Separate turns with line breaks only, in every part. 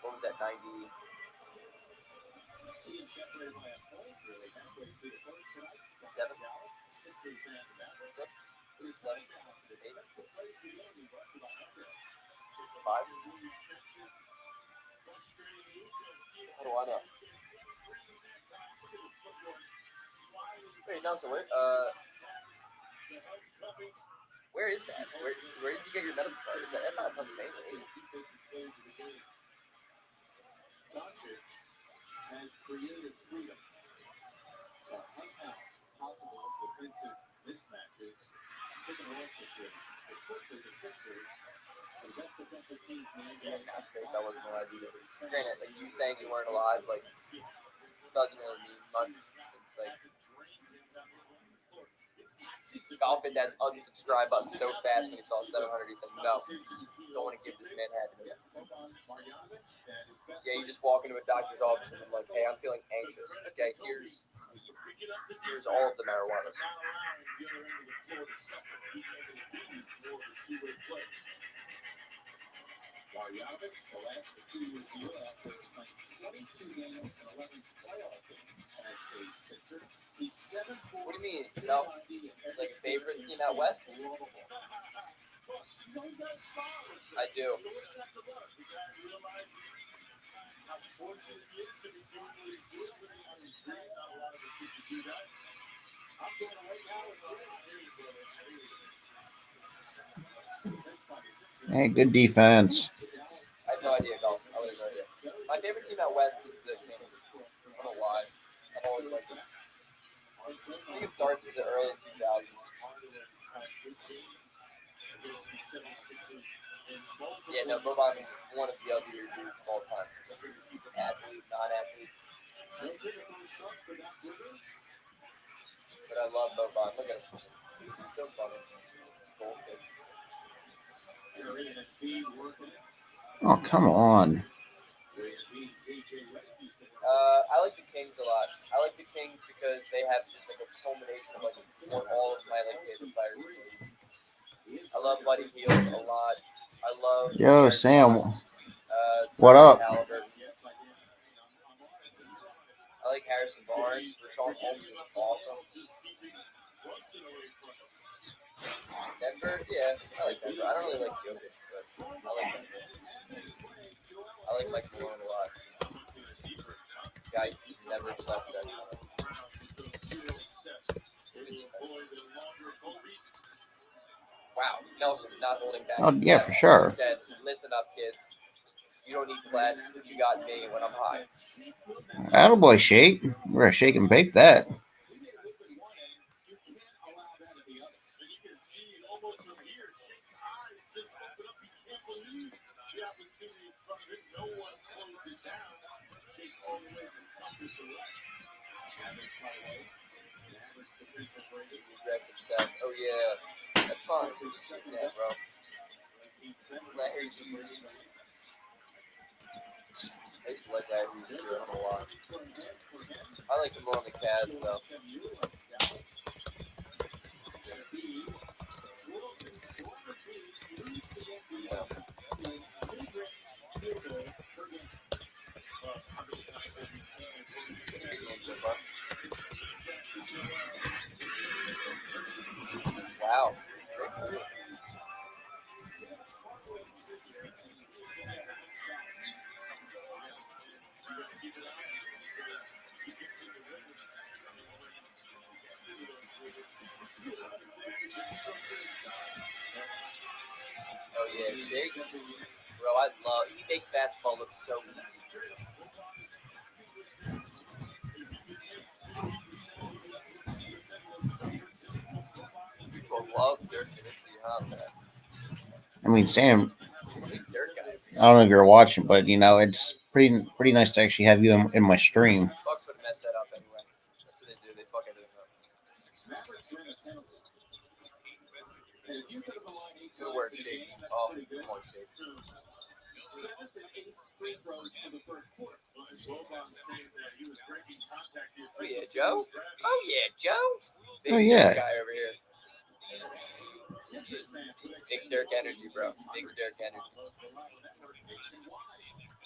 what was that, 90? Seven? Six? Seven? Eight? Five? How do I know? Wait, no, so where is that? Where did you get your medical card? That's not Pennsylvania, is it?
Has created freedom to hunt out possible defensive mismatches. Pick and roll situation. Unfortunately, the Sixers, the best defensive team in the NBA.
Not space, I wasn't alive either. Granted, like you saying you weren't alive, like doesn't really mean much. It's like Golfin that unsubscribe button so fast when he saw 700. He said, "No, don't want to give this man happiness." Yeah, you just walk into a doctor's office and I'm like, "Hey, I'm feeling anxious. Okay, here's all of the marijuanas."
Marjanovic, the last 2-year deal after playing 22 games and 11 playoff games as a Sixer. He's 7
What do you mean? No, like favorite team out west? I do.
Hey, good defense.
I have no idea, golf. I would have no idea. My favorite team out west is the Kings. I don't know why. I've always liked this. I think it starts with the early 2000s. Yeah, no, Boban is one of the uglier dudes of all time. Athlete, non-athlete. But I love Boban. Look at him. He's so funny. He's goldfish.
Oh, come on.
I like the Kings a lot. I like the Kings because they have just like a culmination of like all of my like favorite players. I love Buddy Hield a lot. I love
Yo, Sam. What
Tyrese
up?
Halliburton. I like Harrison Barnes. Rashawn Holmes is awesome. Denver, yeah, I like Denver. I don't really like Jokic, but I like Denver. I like Mike Malone a lot. Guy never slept that time. Wow, Nelson's not holding back.
Oh, yeah, for sure.
He said, "Listen up, kids. You don't need class. You got me when I'm high."
Attaboy, Shake. We're gonna shake and bake that.
Aggressive set. Oh yeah, that's fine. Yeah, bro. Larry Hughes. I used to like Larry Hughes. I don't know why. I like him more on the Cavs though. Yeah. Wow. Oh yeah, Shake. Bro, he makes basketball look so easy. People love Dirk Nowitzki, huh, man?
I mean, Sam.
Big Dirk guy.
I don't know if you're watching, but it's pretty nice to actually have you in my stream.
Bucks would have messed that up anyway. That's what they do. They fuck everything up. Good work, Shake. Oh, come on, Shake. Oh yeah, Joe. Oh yeah, Joe. Big
Oh, yeah.
Dirk guy over here. Big Dirk energy, bro. Big Dirk energy.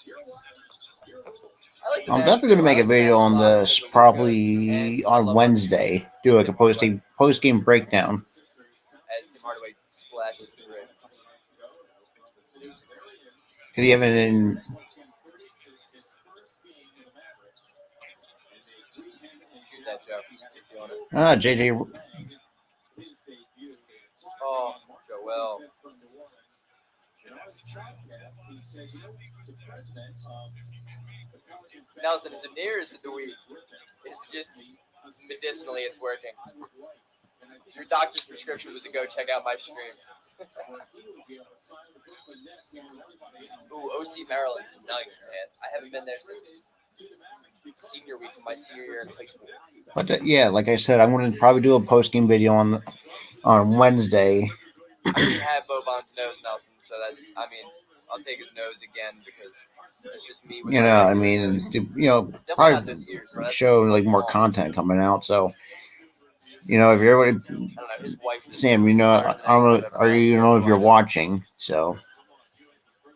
I like the
I'm
basketball.
definitely going to make
I
a
like
video on
basketball
this
because of Luka,
probably
and I
on
love
Wednesday. Do like a post game breakdown.
as Tim Hardaway splashes the rim.
Because you haven't in.
Shoot that, Joe, if you want it.
JJ.
Oh, Joel. Nelson, is it near or is it the weed? It's just medicinally, it's working. Your doctor's prescription was to go check out my streams. Ooh, OC Maryland's nice, man. I haven't been there since senior week of my senior year in high school.
But yeah, like I said, I'm going to probably do a post game video on Wednesday.
I already have Boban's nose, Nelson, so that, I mean, I'll take his nose again because it's just me with
You
my
know, I
regular
mean,
nose.
definitely
Definitely not those ears, bro. That's
show like more
long.
content coming out. So, if you're
I don't know. His wife is
Sam,
smarter than
I don't know,
anyone I've ever met,
you
so
know if you're
watch.
watching. So,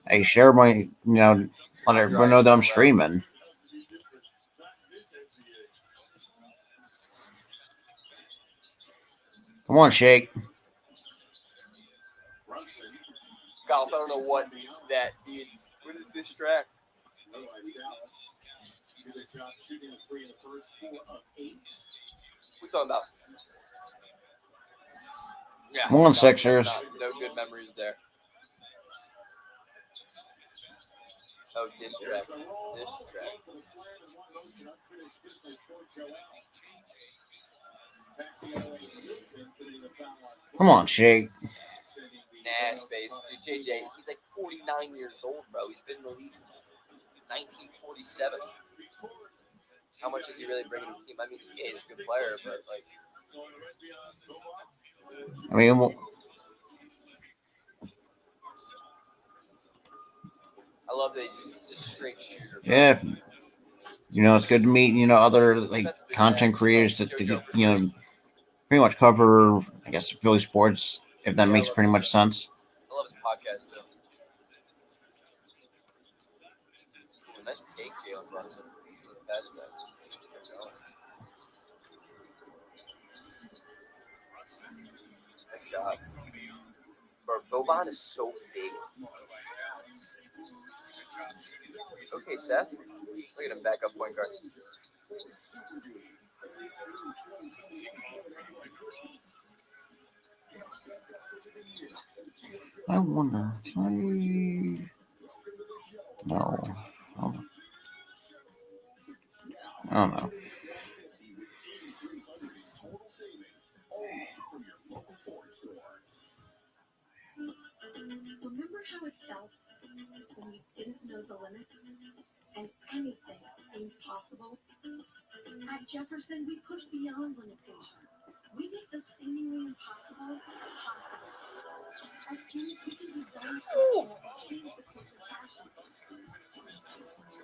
I share my, let everyone know that I'm streaming. Come on, Shake.
Golf, I don't know what that means. What is distract? We're talking about. Yeah.
Come on, Sixers.
No good memories there. Oh, distract.
Come on, Shake.
Nah, space. Dude, JJ, he's like 49 years old, bro. He's been in the league since 1947. How much is he really bringing to the team? I mean, yeah, he's a good player, but like.
I mean,
I love that he's a straight shooter. Bro.
yeah. It's good to meet, other like content creators that pretty much cover, I guess, Philly sports, if that makes pretty much sense.
I love his podcast, though. Ooh, nice take, Jalen Brunson. That's that. Nice shot. Bro, Boban is so big. Okay, Seth. Look at him back up point guard.
I wonder, can I? No. I don't know.
Remember how it felt when you didn't know the limits and anything seemed possible? At Jefferson, we push beyond limitation. We make the seemingly impossible possible. As students, we can design fashion and change the course of fashion.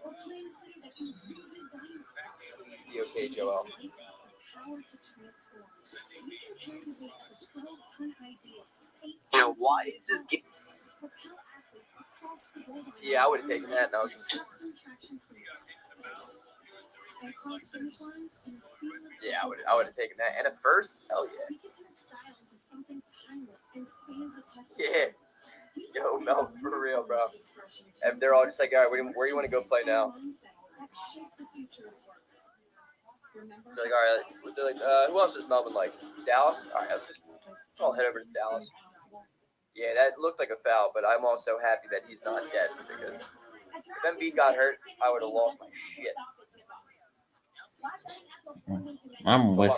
Or plan a city that can redesign itself.
Please be okay, Joel.
Power to transform. We can carry the weight of a 12-ton idea.
Now, why is this game? Yeah, I would have taken that. No. Yeah, I would have taken that. And a first? Hell yeah. Yeah. Yo, Mel, for real, bro. And they're all just like, all right, where do you want to go play now? They're like, all right. They're like, who else is Melvin like? Dallas? All right, let's all head over to Dallas. Yeah, that looked like a foul, but I'm also happy that he's not dead because if Embiid got hurt, I would have lost my shit.
I'm with.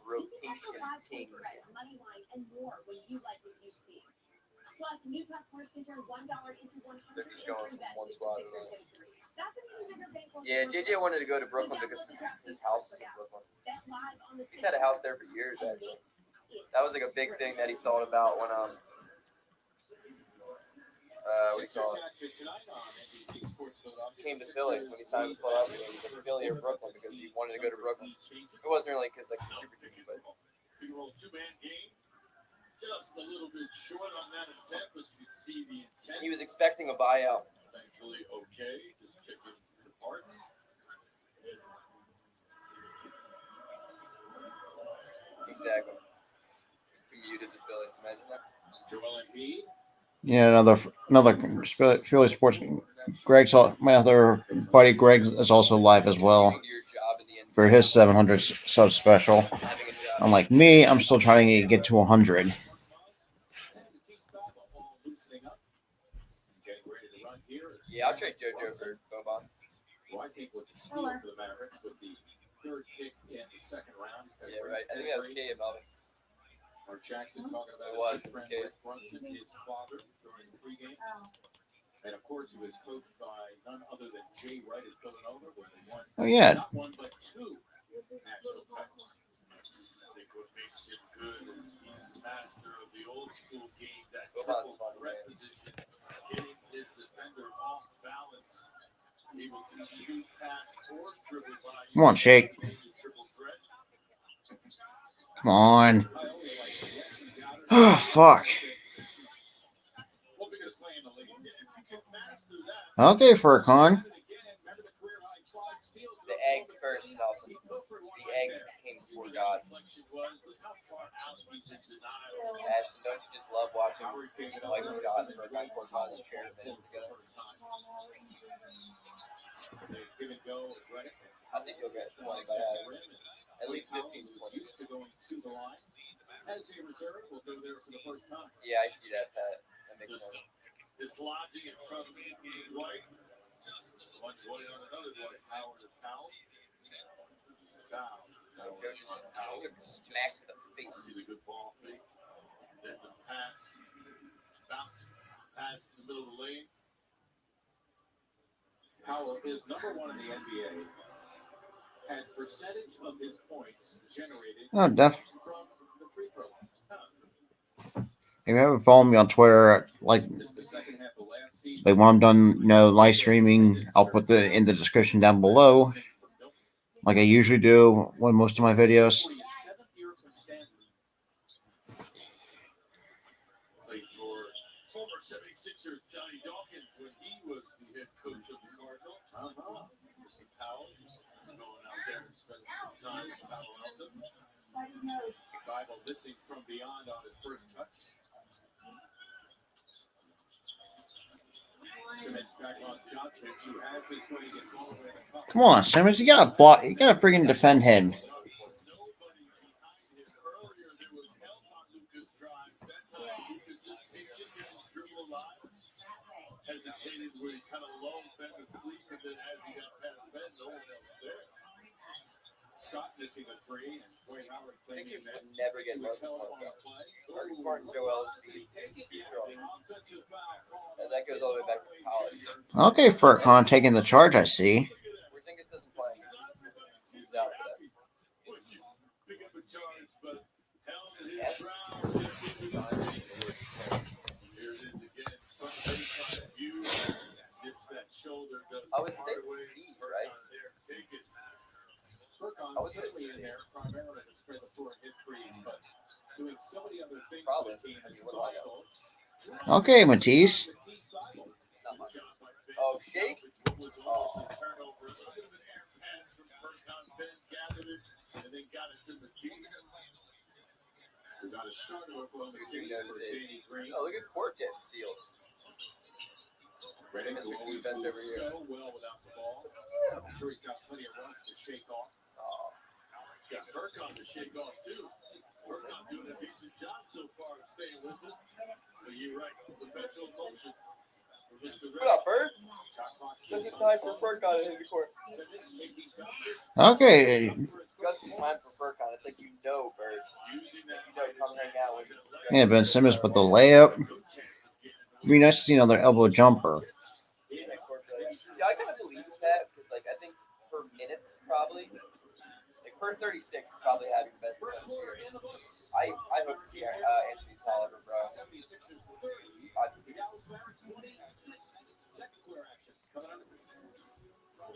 Rotation king. They're just going from one spot to another. Yeah, JJ wanted to go to Brooklyn because his house is in Brooklyn. He's had a house there for years, actually. That was like a big thing that he thought about when what do you call it? Came to Philly when he signed with Philadelphia. He was like Philly or Brooklyn because he wanted to go to Brooklyn. It wasn't really because like the super team, but
Just a little bit short on that attempt, but you can see the intent.
He was expecting a buyout.
Thankfully, okay. Just checking the parts.
Exactly. Commuted the Phillies. Imagine that.
Joel Embiid.
Yeah, another Philly sports. My other buddy Greg is also live as well
Commuting to your job in the NBA.
for his 700 sub special.
Having a job.
Unlike me, I'm still trying to get to 100.
And the T-Stop all loosening up. Getting ready to run here.
Yeah, I'll trade JoJo for Boban.
Well, I think what's a steal for the Mavericks with the third pick in the second round.
Yeah, right. I think that was Caleb Melvin.
Mark Jackson talking about
It was,
his friend
Caleb.
Rick Brunson, his father, during the pregame. And of course, he was coached by none other than Jay Wright at Villanova, where they won
Oh yeah,
not one but two national titles.
I think what makes him good is he's master of the old school game, that
Boban's
triple
fun,
threat
man.
position, getting his defender off balance, able to shoot, pass, or dribble by.
come on, Shake.
Major triple threat.
Come on.
I always like Jackson Goddard.
Oh fuck.
What we're going to play in the league. If you can master that,
Okay, Furcon.
remember the career high 5 steals.
The egg first, Nelson. The egg came before God. Ashton, don't you just love watching Mike Scott and Mike Cortez share minutes together? I think you'll get 20 by average. At least 15 to 20.
Used to going to the line. As a reserve, will go there for the first time.
Yeah, I see that, Pat. That makes sense.
Dislodging it from Dwight. One Dwight on another Dwight. Howard to Powell. Foul.
Joe just smacked to the face.
Really good ball fake. Then the pass. Bounce. Pass in the middle of the lane.
Powell is number one in the NBA. And percentage of his points generated
Oh, def.
from the free throw line.
If you haven't followed me on Twitter, like
This is the second half of last season.
when I'm done, live streaming, I'll put in the description down below, like I usually do with most of my videos.
Played for former 76er Johnny Dawkins when he was the head coach of the Cardinals. Mr. Powell going out there and spending some time with Palo Alto.
Bible missing from beyond on his first touch. Simmons back on Doncic, who has it when he gets all the way to the cup.
Come on, Simmons, you gotta block. You gotta freaking defend him.
Nobody behind him earlier. There was help on Luka's drive. That time Luka just picked it, didn't dribble a lot. Hesitated where he kind of lulled Ben to sleep, and then as he got past Ben, no one else there.
Scott missing a three, and Dwight Howard playing in
Sixers
that.
would never get Marcus Smart though. Marcus Smart and Joel Embiid too strong. And that goes all the way back to college.
Okay, Furcon taking the charge. I see.
Porzingis doesn't play. Who's out for that?
Pick up a charge, but held his
Yes.
ground. Here it is again. Front baseline view. Gets that shoulder. Does
I would say
hard way.
C, right?
There, take it.
Furcon
I would say
certainly in there, primarily to spread the floor and hit threes, but doing so many other things
Probably.
for the team
I
is
mean, what do I know?
vital.
Okay, Matisse.
Not much. Oh, Shake? Oh.
Turnover. A little bit of an air pass from Furcon. Ben gathered it and then got it to Matisse.
We got a start of Oklahoma City for Danny Green.
Oh, look at Court getting steals.
Reddick,
Mr.
who always
Defense
moves
every year.
so well without the ball. I'm sure he's got plenty of runs to shake off.
Oh.
He's got Furcon to shake off, too. Furcon doing a decent job so far of staying with it. But you're right. Perpetual motion for Mr.
What up, Bird?
Shot clock
Just
is
in time for Furcon to hit the court.
Simmons taking Doncic.
Okay.
Just in time for Furcon. It's like Bird.
using that
Come hang out with
Yeah, Ben Simmons, but the layup. It'd be nice to see another elbow jumper.
Yeah, I kind of believe in that because, like, I think per minutes, probably, like, per 36 is probably having the best defense here. I hope to see Anthony Soliver, bro.
76ers 30.
I-
The Dallas Mavericks 26. Second quarter action coming up.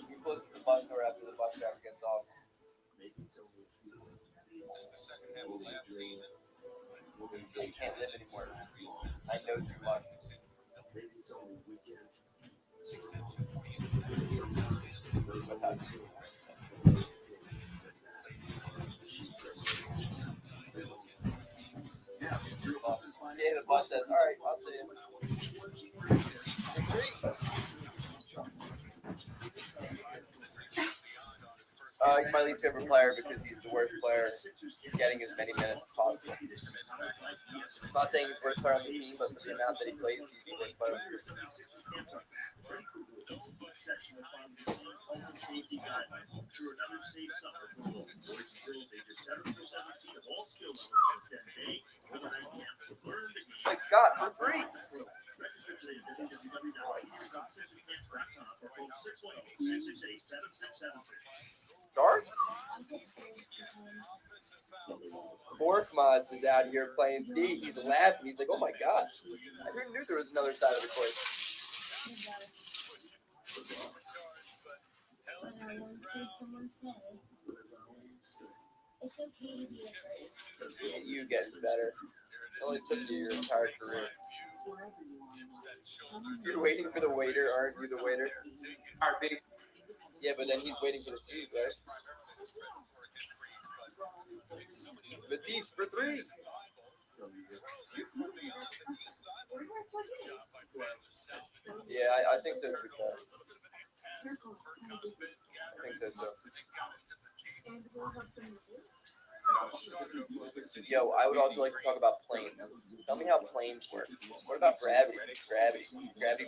He closes the bus door after the bus driver gets off.
Missed the second half of last season.
I can't live anymore. I know too much. What happened? Yeah, the boss says, all right, I'll see you. He's my least favorite player because he's the worst player getting as many minutes as possible. I'm not saying he's the worst player on the team, but for the amount that he plays, he's the worst player. Like Scott, for free. Dark? Morph Mods is out here playing D. He's laughing. He's like, oh my gosh. I knew there was another side of the coin.
But I once heard someone say, it's okay to be afraid.
Look at you getting better. It only took you your entire career. You're waiting for the waiter, aren't you the waiter? Yeah, but then he's waiting for the food, right? Matisse for three. Yeah, I think so too. I think so too. Yo, I would also like to talk about planes. Tell me how planes work. What about gravity? Gravity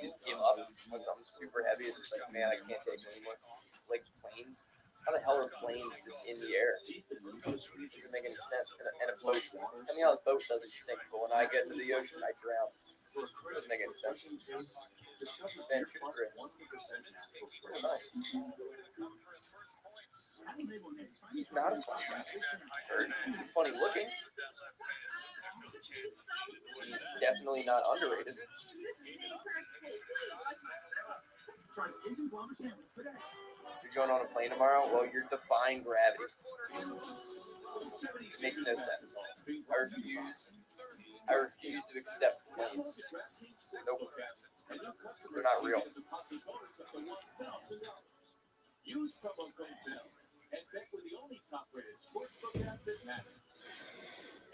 just give up when something's super heavy. It's just like, man, I can't take it anymore. Like planes? How the hell are planes just in the air? It doesn't make any sense. And a boat. Tell me how a boat doesn't sink, but when I get into the ocean, I drown. It doesn't make any sense. Man, shoot great. Nice. He's not a funny guy. He's funny looking. He's definitely not underrated. You're going on a plane tomorrow? Well, you're defying gravity. It makes no sense. I refuse to accept planes. Nope. They're not real.
Use promo code BELL and bet with the only top-rated sportsbook app that matters.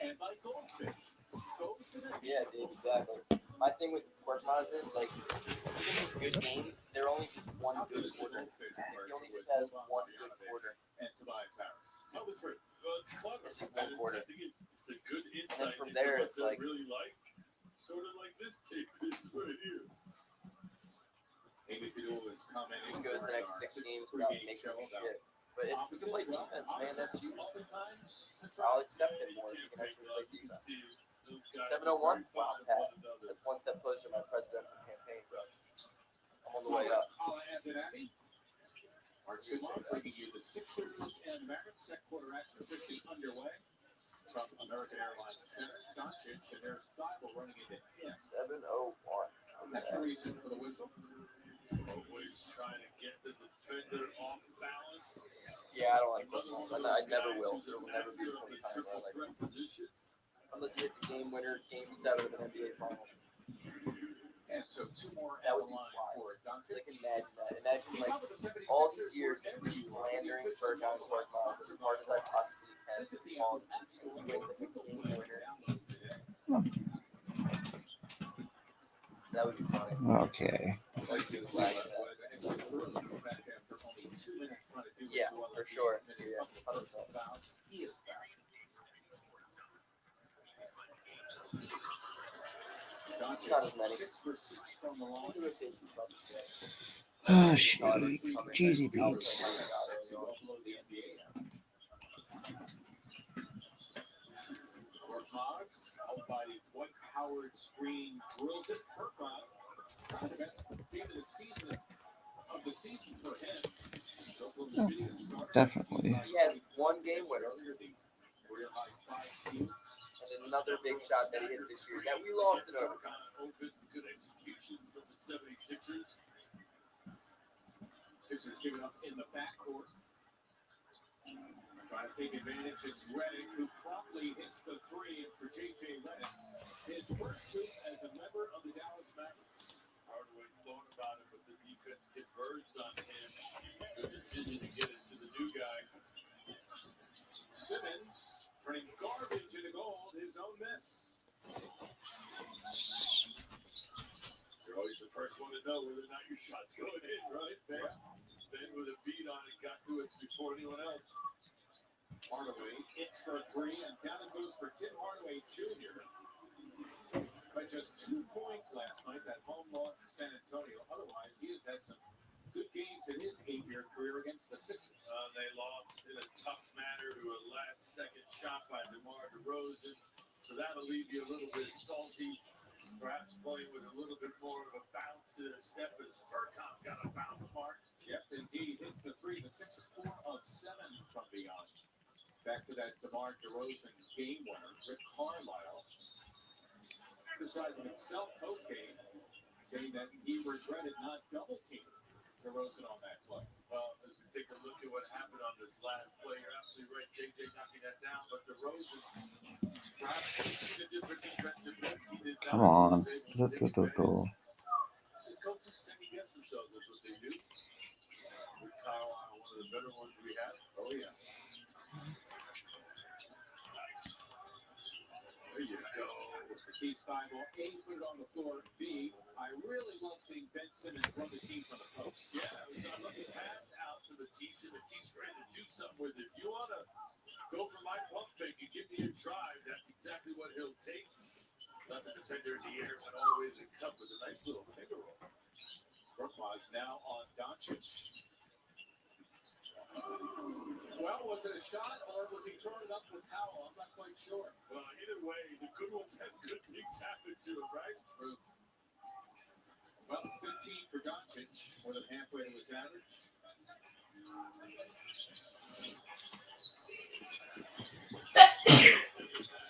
And by Goldfish.
Yeah, dude, exactly. My thing with Workmaz is, like, even these good games, they're only just one good quarter. He only just has one good quarter.
And Tobias Harris. Tell the truth.
This is one quarter.
It's a good
And
insight
then from there, it's like,
really like, sort of like this tape is right here.
Amy Fiddle is
he
commenting.
goes the next 6 games without making shit. But if you can play defense, man, that's, I'll accept it more if you can actually play defense. 701? Wow, Pat. That's one step closer to my presidential campaign, bro. I'm on the way up.
Our Sixers bringing you the Sixers and Mavericks set quarter action officially underway. From American Airlines Center, Doncic and Harris Thibault running into him.
701.
That's the reason for the whistle.
Always trying to get the defender off balance.
Yeah, I don't like football. I never will. It will never be a point time where I like it. Unless he hits a game winner, game 7 of an NBA final.
And so two more
That
at
would
the
be
line
wild.
for Doncic.
Like, imagine that. Imagine, like, all these years of me slandering Bergeron Korkmaz as hard as I possibly can. All he wins like a game winner. That would be funny.
Okay.
Like, he was lagging that. Yeah, for sure. Yeah, 100%. Not as many.
Oh, shit. Cheesy beats.
Korkmaz, out by Dwight Howard screen, drills it. Korkmaz, the best game of the season for him. Oklahoma City has started
Definitely.
He has one game winner and another big shot that he hit this year that we lost in overtime.
Open, good execution from the 76ers.
Sixers giving up in the backcourt. Trying to take advantage. It's Redick who promptly hits the three for J.J. Redick.
continue to get it to the new guy. Simmons turning garbage into gold, his own miss. You're always the first one to know whether or not your shot's going in, right? Ben with a beat on it, got to it before anyone else.
Hardaway hits for a three, and down it goes for Tim Hardaway Jr. By just 2 points last night, that home loss to San Antonio. Otherwise, he has had some good games in his 8-year career against the Sixers.
They lost in a tough manner to a last-second shot by DeMar DeRozan, so that'll leave you a little bit salty. Perhaps playing with a little bit more of a bounce to their step as Furkan's got a bounce mark.
Yep, indeed. Hits the three. The Sixers 4 of 7 from beyond. Back to that DeMar DeRozan game winner, Rick Carlisle, criticizing himself post-game, saying that he regretted not double-teaming DeRozan on that play.
Well, as we take a look at what happened on this last play, you're absolutely right, JJ knocking that down, but DeRozan perhaps facing a different defensive look. He did not.
Come on.
He was able to take advantage. Some coaches second-guess themselves. That's what they do. With Carlisle, one of the better ones we have.
Oh, yeah.
There you go.
Matisse 5 ball. A, put it on the floor. B, I really love seeing Ben Simmons run the team from the post.
Yeah, it was a lucky pass out to Matisse, and Matisse ready to do something with it. If you want to go for my pump fake and give me a drive, that's exactly what he'll take. Not the defender in the air, but all the way to the cup with a nice little finger roll.
Brookmaz now on Doncic. Well, was it a shot or was he throwing it up with Powell? I'm not quite sure.
Well, either way, the good ones have good things happen to them, right?
True. Well, 15 for Doncic, more than halfway to his average.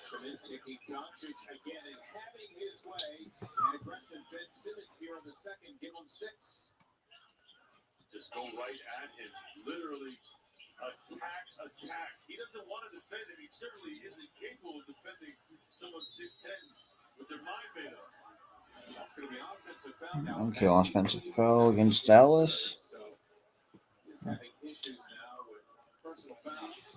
Simmons taking Doncic again and having his way. And aggressive Ben Simmons here in the second. Give him 6.
Just go right at him. Literally attack. He doesn't want to defend him. He certainly isn't capable of defending someone 6'10" with their mind made up.
That's going to be an offensive foul now.
Okay, offensive foul against Dallas.
So he's having issues now with personal fouls.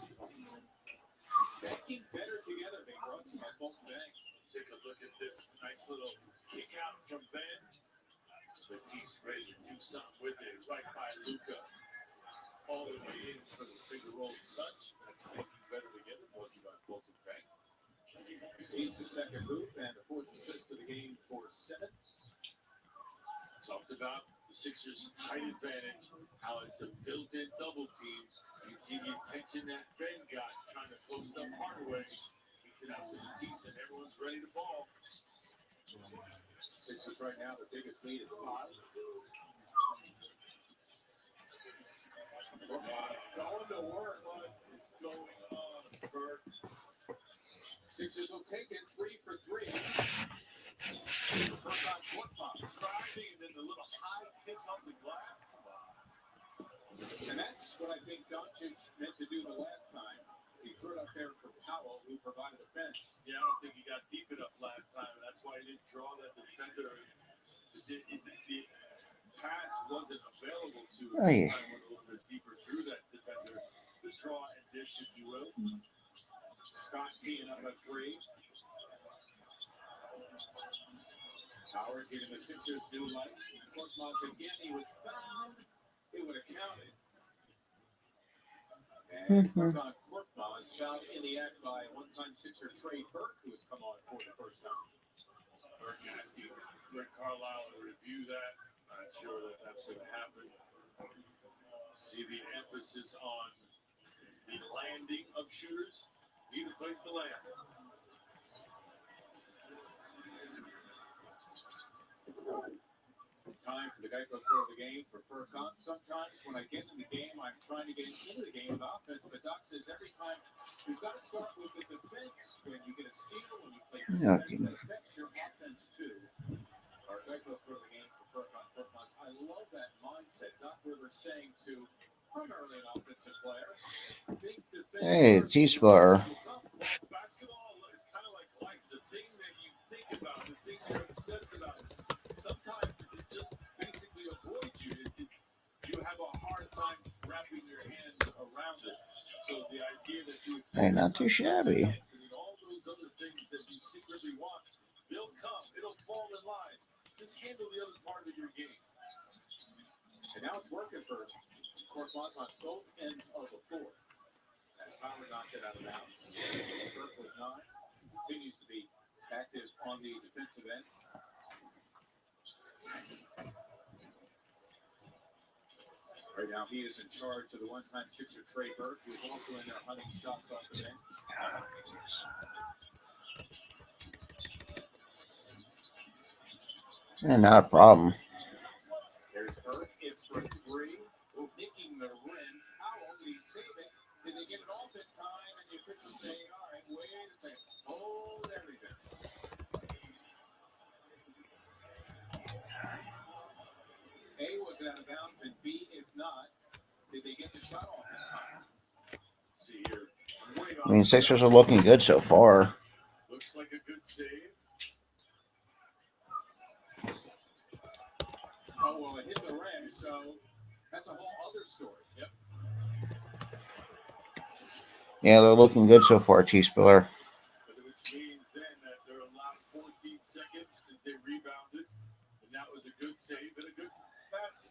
Banking better together. They brought you by Bolton Bank.
Take a look at this nice little kick out from Ben. Matisse ready to do something with it. Right by Luka. All the way in for the finger roll touch. That's making better together. Brought you by Bolton Bank.
Matisse the second move and the 4th assist of the game for Simmons.
Talked about the Sixers' height advantage. How it's a built-in double team. You see the attention that Ben got trying to post up Hardaway. Kicks it out to Matisse and everyone's ready to ball.
Sixers right now the biggest lead at 5.
Going to work, but it's going on for
Sixers will take it 3 for 3.
first time court pop. Sliding and then the little high kiss off the glass.
And that's what I think Doncic meant to do the last time. He threw it up there for Powell, who provided a fence.
Yeah, I don't think he got deep enough last time, and that's why he didn't draw that defender. The pass wasn't available to him.
Oh, yeah.
This time went a little bit deeper through that defender. The draw and dish, if you will.
Scott teeing up a 3. Howard giving the Sixers new life. Korkmaz again, he was found. It would have counted. And Korkmaz found in the act by one-time Sixer Trey Burke, who has come on for the first time.
Burke asking Rick Carlisle to review that. Not sure that that's going to happen. See the emphasis on the landing of shooters. Need a place to land.
Time for the Geico Pro of the game for Furkan. Sometimes when I get in the game, I'm trying to get into the game with offense, but Doc says every time you've got to start with the defense. When you get a steal, when you play your defense, that affects your offense too. Our Geico Pro of the game for Furkan. I love that mindset. Doc Rivers saying to primarily an offensive player, think defense.
Hey, T-Spar.
Basketball is kind of like life. The thing that you think about, the thing you're obsessed about, sometimes it just basically avoids you. You have a hard time wrapping So the idea that you
Hey, not too shabby.
and all those other things that you secretly want, they'll come. It'll fall in line. Just handle the other part of your game.
And now it's working for Courtois on both ends of the floor. As Howard knocked it out of bounds. Burke with 9. Continues to be active on the defensive end. Right now he is in charge of the one-time Sixer Trey Burke, who is also in there hunting shots off the bench.
Yeah, not a problem.
There's Burke. It's for 3. Nicking the rim. Powell, he's saving. Did they get it off in time? And the officials say, all right, wait a second. Hold everything. A, was it out of bounds? And B, if not, did they get the shot off in time?
Let's see here. Way
I mean, Sixers are looking good so far.
Looks like a good save.
Oh, well, it hit the rim, so that's a whole other story. Yep.
Yeah, they're looking good so far, T Spiller.
Which means then that they're allowed 14 seconds that they rebounded. And that was a good save and a good basket.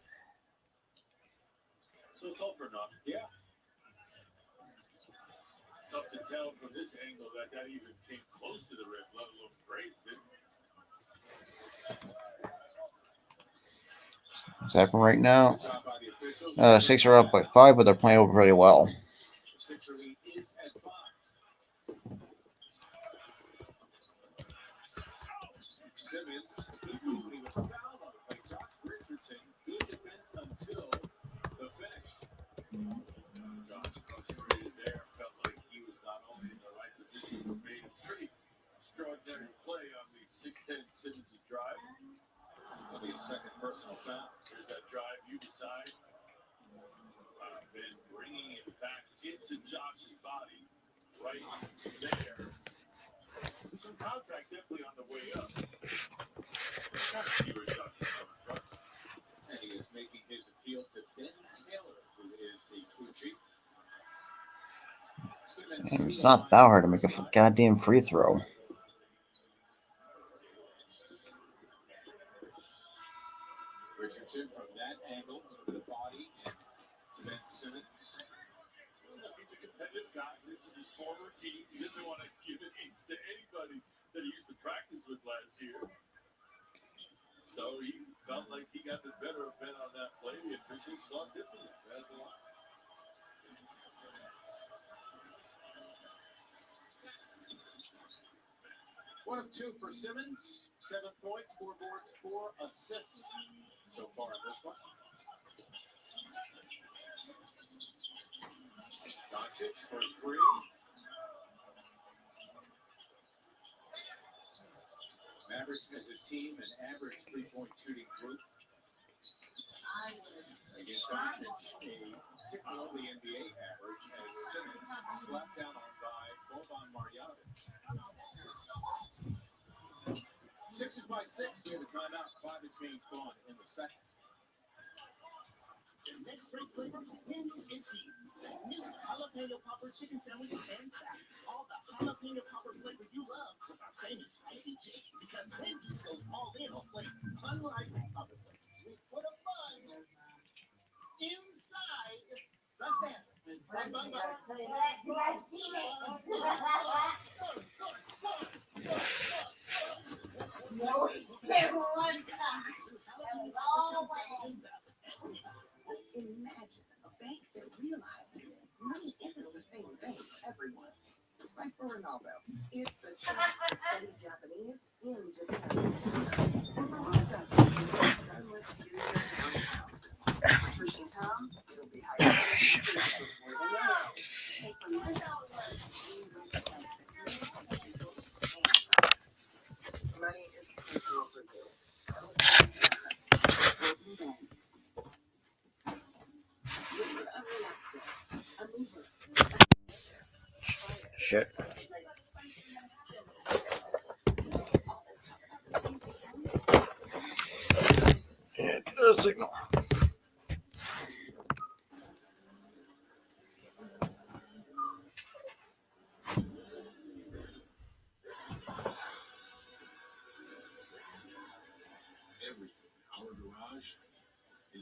So it's all for naught.
Yeah.
Tough to tell from this angle that even came close to the rim, let alone grazed it.
What's happening right now?
Good job by the officials.
Sixers are up by 5, but they're playing over pretty well.
The Sixer lead is at 5. Simmons, he was fouled on the play. Josh Richardson, good defense until the finish.
Josh frustrated there, felt like he was not only in the right position, but made a pretty extraordinary play on the 6'10" Simmons' drive.
That'll be a second personal foul.
Here's that drive, you decide. Then bringing it back into Josh's body, right there. Some contact definitely on the way up. Kind of see where Josh is coming from.
And he is making his appeal to Ben Taylor, who is the crew chief. Simmons,
And it's not that hard to make a goddamn free throw.
Richardson from that angle, a little bit of body, to Ben Simmons.
He's a competitive guy. This is his former team. He doesn't want to give it to anybody that he used to practice with last year. So he felt like he got the better of Ben on that play. The officials saw it differently. That's the line.
One of 2 for Simmons. 7 points, 4 boards, 4 assists so far in this one. Doncic for 3. Mavericks as a team, an average 3-point shooting group. Against Doncic, a tick below the NBA average as Simmons slapped down on by Boban Marjanovic. 6 by 6. We have a timeout. 5 to change gone in the second.
The next great flavor for Wendy's is here. The new jalapeno popper chicken sandwich and salad. All the jalapeno popper flavor you love with our famous spicy chicken. Because Wendy's goes all in on flavor, unlike other places. We put a bun inside the sandwich. Bun, bun, bun.
No, everyone comes.
Imagine a bank that realizes money isn't the same thing for everyone. Like for Ronaldo, it's the chance to study Japanese in Japan. For Marisa, it's sunlit studio downtown. For Shintam, it'll be high. Hey, for Linda, money is crucial for you.
Shit. Yeah, there's a signal.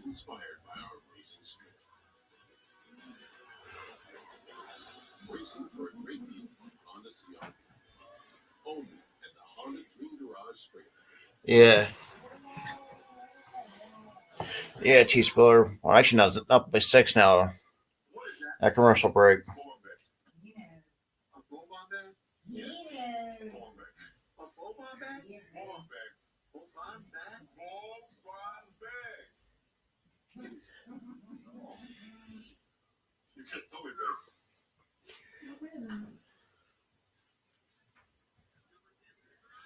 inspired by our racing spirit. Racing for a great deal on the CRV. Only at the Honda Dream Garage Spring.
Yeah. Yeah, T-Spiller. Well, actually, now it's up by 6 now.
What is that?
That commercial break.
A Bobon bag? Yes. A Bobon bag. A Bobon bag? Bobon bag. Bobon bag? Bobon bag. You can't tell me that.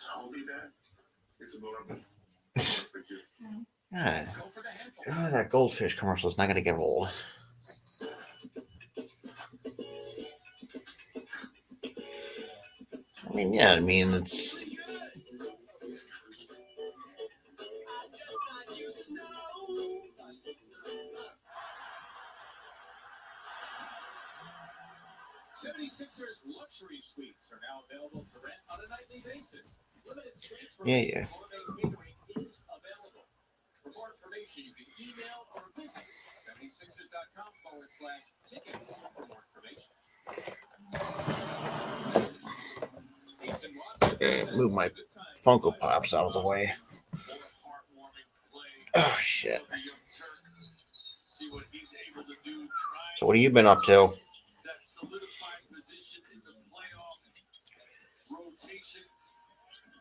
Toby bag? It's a Bobon bag.
God,
Go for the handful.
that goldfish commercial is not going to get old. I mean, yeah, it's.
'76ers luxury suites are now available to rent on a nightly basis. Limited suites for
Yeah.
gourmet catering is available. For more information, you can email or visit 76ers.com/tickets for more information.
Move my Funko Pops out of the way. Oh, shit. So what have you been up to?
That solidified position in the playoff rotation.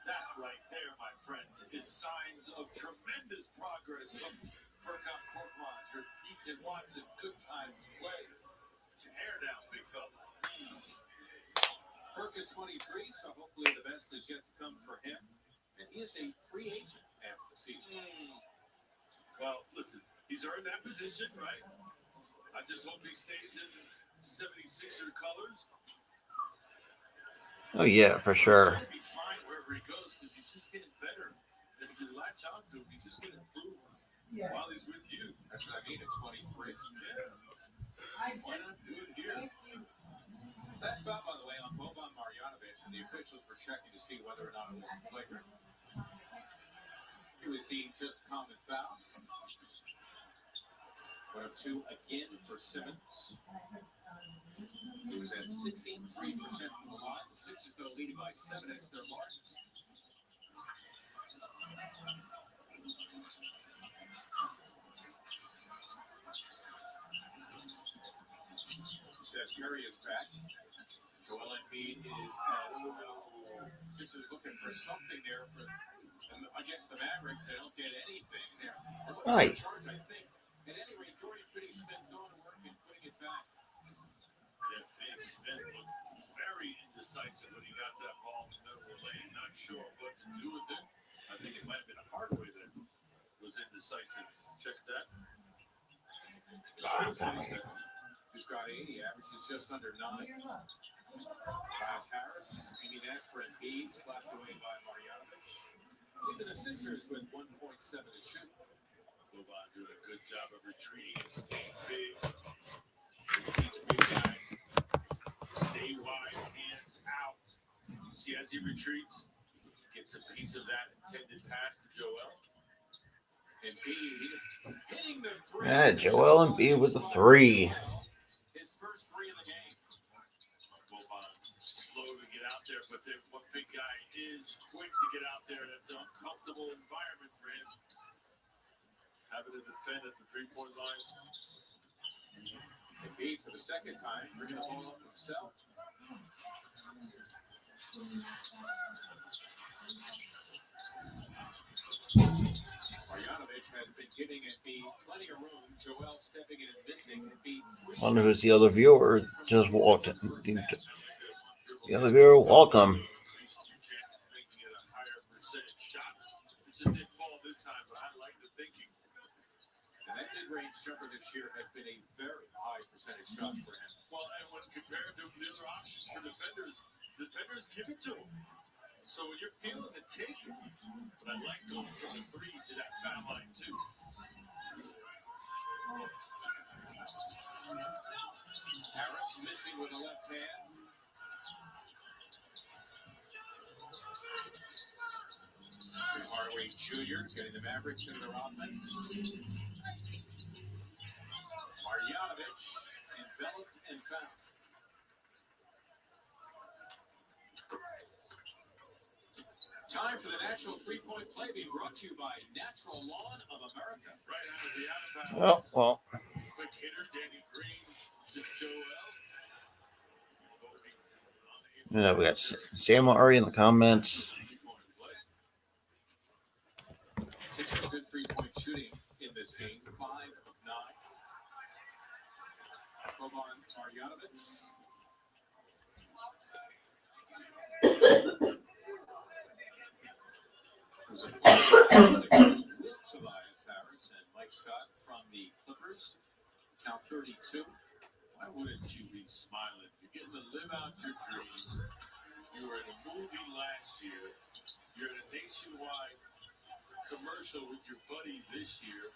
That right there, my friends, is signs of tremendous progress from Furkan Korkmaz, your Deaton Watson, good times play. Hair down, big fella.
Kirk is 23, so hopefully the best is yet to come for him. And he is a free agent after the season.
Well, listen, he's earned that position, right? I just hope he stays in 76er colors.
Oh, yeah, for sure.
He's going to be fine wherever he goes because he's just getting better. If you latch on to him, he's just going to improve while he's with you.
That's what I mean at 23.
Yeah. Why not do it here?
Last foul, by the way, on Boban Marjanovic, and the officials were checking to see whether or not it was a flagrant. It was deemed just a common foul. 1 of 2 again for Simmons. He was at 63% from the line. The Sixers, though, leading by 7 as their largest. Says Curry is back. Joel Embiid is out. Sixers looking for something there against the Mavericks. They don't get anything there.
Right.
Charge, I think. At any rate, Dorian Finney-Smith going to work and putting it back.
Yeah, Finney-Smith looked very indecisive when he got that ball in the middle of the lane, not sure what to do with it. I think it might have been Hardaway that was indecisive. Check that.
Who's got 80, averages just under 9. Miles Harris, aiming that for Embiid, slapped away by Marjanovic. Into the Sixers with 1.7 to shoot.
Boban doing a good job of retreating and staying big. Teach big guys. Stay wide, hands out. See, as he retreats, gets a piece of that intended pass to Joel.
Embiid hitting the 3.
Yeah, Joel Embiid with the 3.
His first 3 in the game.
Boban slow to get out there, but then one big guy is quick to get out there. That's an uncomfortable environment for him. Having to defend at the 3-point line.
Embiid for the second time, bringing the ball up himself. Marjanovic has been giving Embiid plenty of room. Joel stepping in and missing. Embiid.
I wonder who's the other viewer just walked in. The other viewer, welcome.
Just didn't fall this time, but I like the thinking.
And that mid-range jumper this year has been a very high percentage shot for him.
Well, and when compared to the other options for defenders give it to him. So when you're feeling the take, but I like going from the 3 to that foul line too.
Harris missing with the left hand. Tim Hardaway Jr. getting the Mavericks into their offense.
Marjanovic enveloped and fouled. Time for the Natural three-point play being brought to you by Natural Lawn of America.
Right out of the
Oh,
out of bounds.
well.
Quick hitter, Danny Green to Joel.
Yeah, we got Samuel Murray in the comments.
Sixers good three-point shooting in this game. 5 of 9. Boban Marjanovic. Was a Sixers with Tobias Harris and Mike Scott from the Clippers. Count 32.
Why wouldn't you be smiling? You're getting to live out your dream. You were in a movie last year. You're in a nationwide commercial with your buddy this year.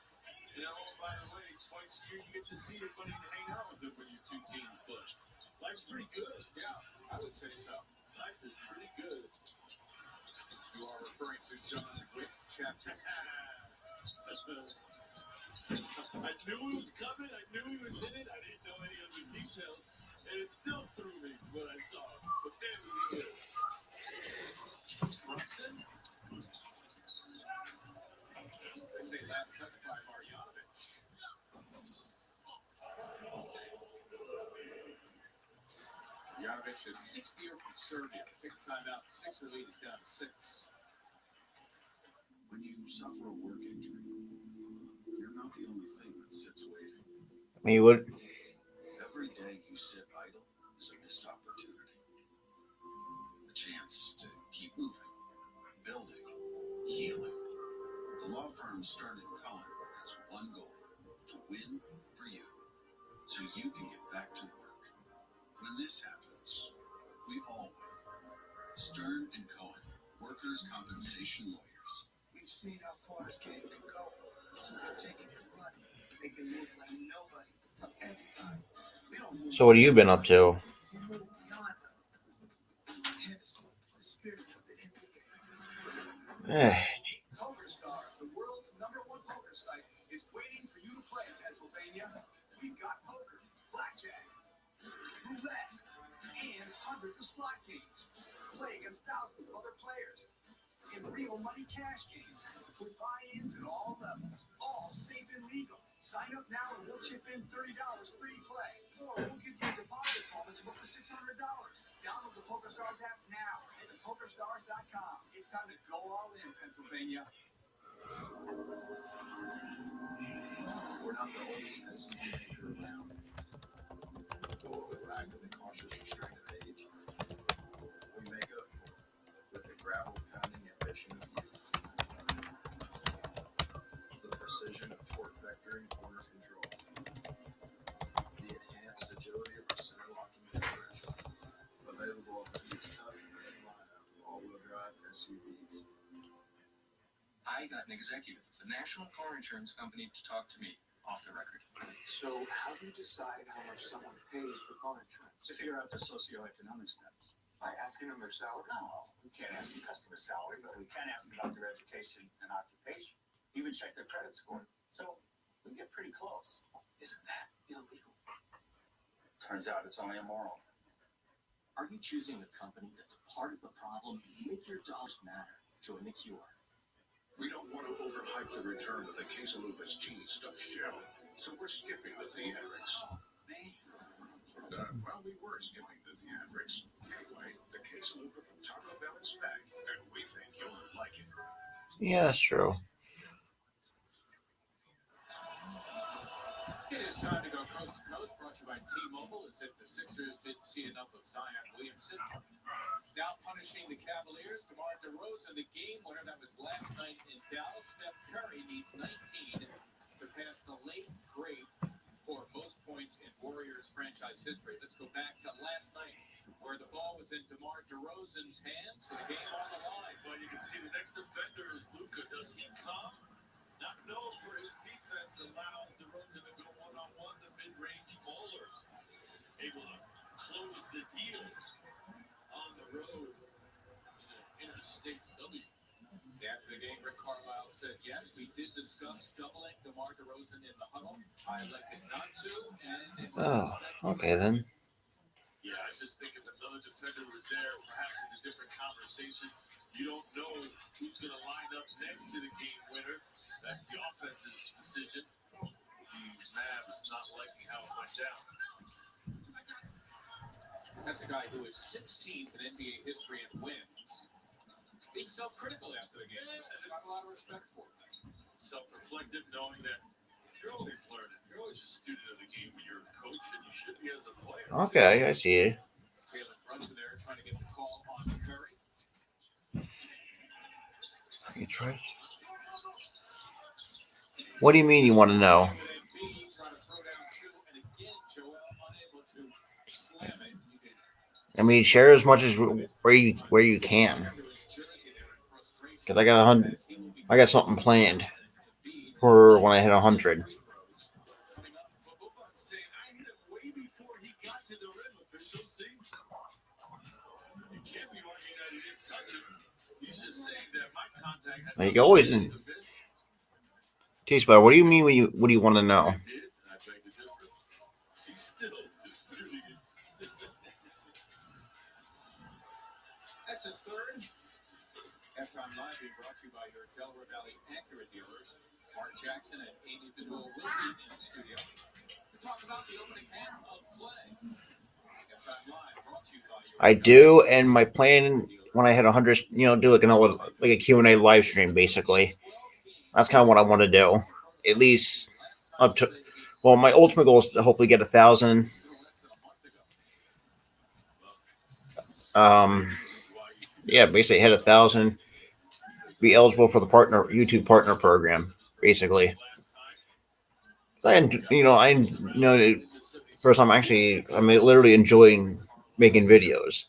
You know, by the way, twice a year you get to see your buddy and hang out with him when your two teams play. Life's pretty good.
Yeah, I would say so.
Life is pretty good.
You are referring to John Wick, chapter.
I knew it was coming. I knew he was in it. I didn't know any other details. And it still threw me when I saw it. But then it was good.
Brunson. They say last touch by Marjanovic. Marjanovic is 6th year from Serbia. Take a timeout. Sixer lead is down to 6.
When you suffer a work injury, you're not the only thing that sits waiting.
Me would.
Every day you sit idle is a missed opportunity. A chance to keep moving, building, healing. The law firm Stern & Cohen has one goal: to win for you, so you can get back to work. When this happens, we all win. Stern & Cohen, workers' compensation lawyers.
We've seen how far this game can go, so we're taking it running, making moves like nobody for everybody. We don't move.
So, what have you been up to?
We move beyond them. Hennessy, the spirit of the NBA.
PokerStars, the world's #1 poker site, is waiting for you to play in Pennsylvania. We've got poker, blackjack, roulette, and hundreds of slot games. Play against thousands of other players in real money cash games with buy-ins at all levels, all safe and legal. Sign up now and we'll chip in $30 free play, or we'll give you a deposit bonus of up to $600. Download the PokerStars app now at thepokerstars.com. It's time to go all in, Pennsylvania.
We're not the oldest SUV maker around. We're actively cautious restraint of age. We make up for it with the gravel, cunning, and vision of youth. The precision of torque vectoring corner control. The enhanced agility of our center locking differential. Available on Kia's tough and ready lineup of all-wheel drive SUVs.
I got an executive of the National Car Insurance Company to talk to me off the record.
So how do you decide how much someone pays for car insurance?
To figure out their socioeconomic status.
By asking them their salary?
No, we can't ask the customer salary, but we can ask them about their education and occupation. Even check their credit score. So we get pretty close. Isn't that illegal? Turns out it's only immoral.
Are you choosing a company that's part of the problem? Make your dollars matter. Join the cure.
We don't want to overhype the return of the quesalupa's cheese stuffed shell, so we're skipping the theatrics. Well, we were skipping the theatrics. Anyway, the quesalupa from Taco Bell is back, and we think you'll like it.
Yeah, that's true.
It is time to go coast to coast, brought to you by T-Mobile, as if the Sixers didn't see enough of Zion Williamson. Now punishing the Cavaliers, DeMar DeRozan, the game winner that was last night in Dallas. Steph Curry needs 19 to pass the late great for most points in Warriors franchise history. Let's go back to last night, where the ball was in DeMar DeRozan's hands with the game on the line.
But you can see the next defender is Luka. Does he come? Not known for his defense, allows DeRozan to go one-on-one, the mid-range bowler. Able to close the deal on the road in an interstate W. After the game, Rick Carlisle said, yes, we did discuss doubling DeMar DeRozan in the huddle. I elected not to, and
Oh, okay then.
Yeah, I just think if another defender was there, perhaps in a different conversation, you don't know who's going to line up next to the game winner. That's the offense's decision. The Mavs not liking how it went down.
that's a guy who is 16th in NBA history in wins. Being self-critical after the game. I got a lot of respect for him.
Self-reflective, knowing that you're always learning. You're always a student of the game when you're a coach, and you should be as a player.
Okay, I see it.
Taylor Brunson there trying to get the call on Curry.
You try. What do you mean you want to know?
Trying to throw down two, and again, Joel unable to slam it. You can
I mean, share as much as where you can. Because I got 100. I got something planned for when I hit 100.
Coming up, Boba saying, I hit it way before he got to the rim, officials. See? You can't be arguing that he didn't touch it. He's just saying that my contact had
Like always in T-Spot, what do you mean what do you want to know?
I did, and I beg to differ. He's still disputing it.
That's his third. Halftime Live being brought to you by your Delaware Valley Acura dealers. Mark Jackson and Amy Bidwell will be in the studio to talk about the opening half of play. Halftime Live brought to you by your
I do, and my plan when I hit 100, do like a Q&A live stream, basically. That's kind of what I want to do, at least up to. Well, my ultimate goal is to hopefully get 1,000. Yeah, basically hit 1,000. Be eligible for the YouTube partner program, basically. First I'm literally enjoying making videos.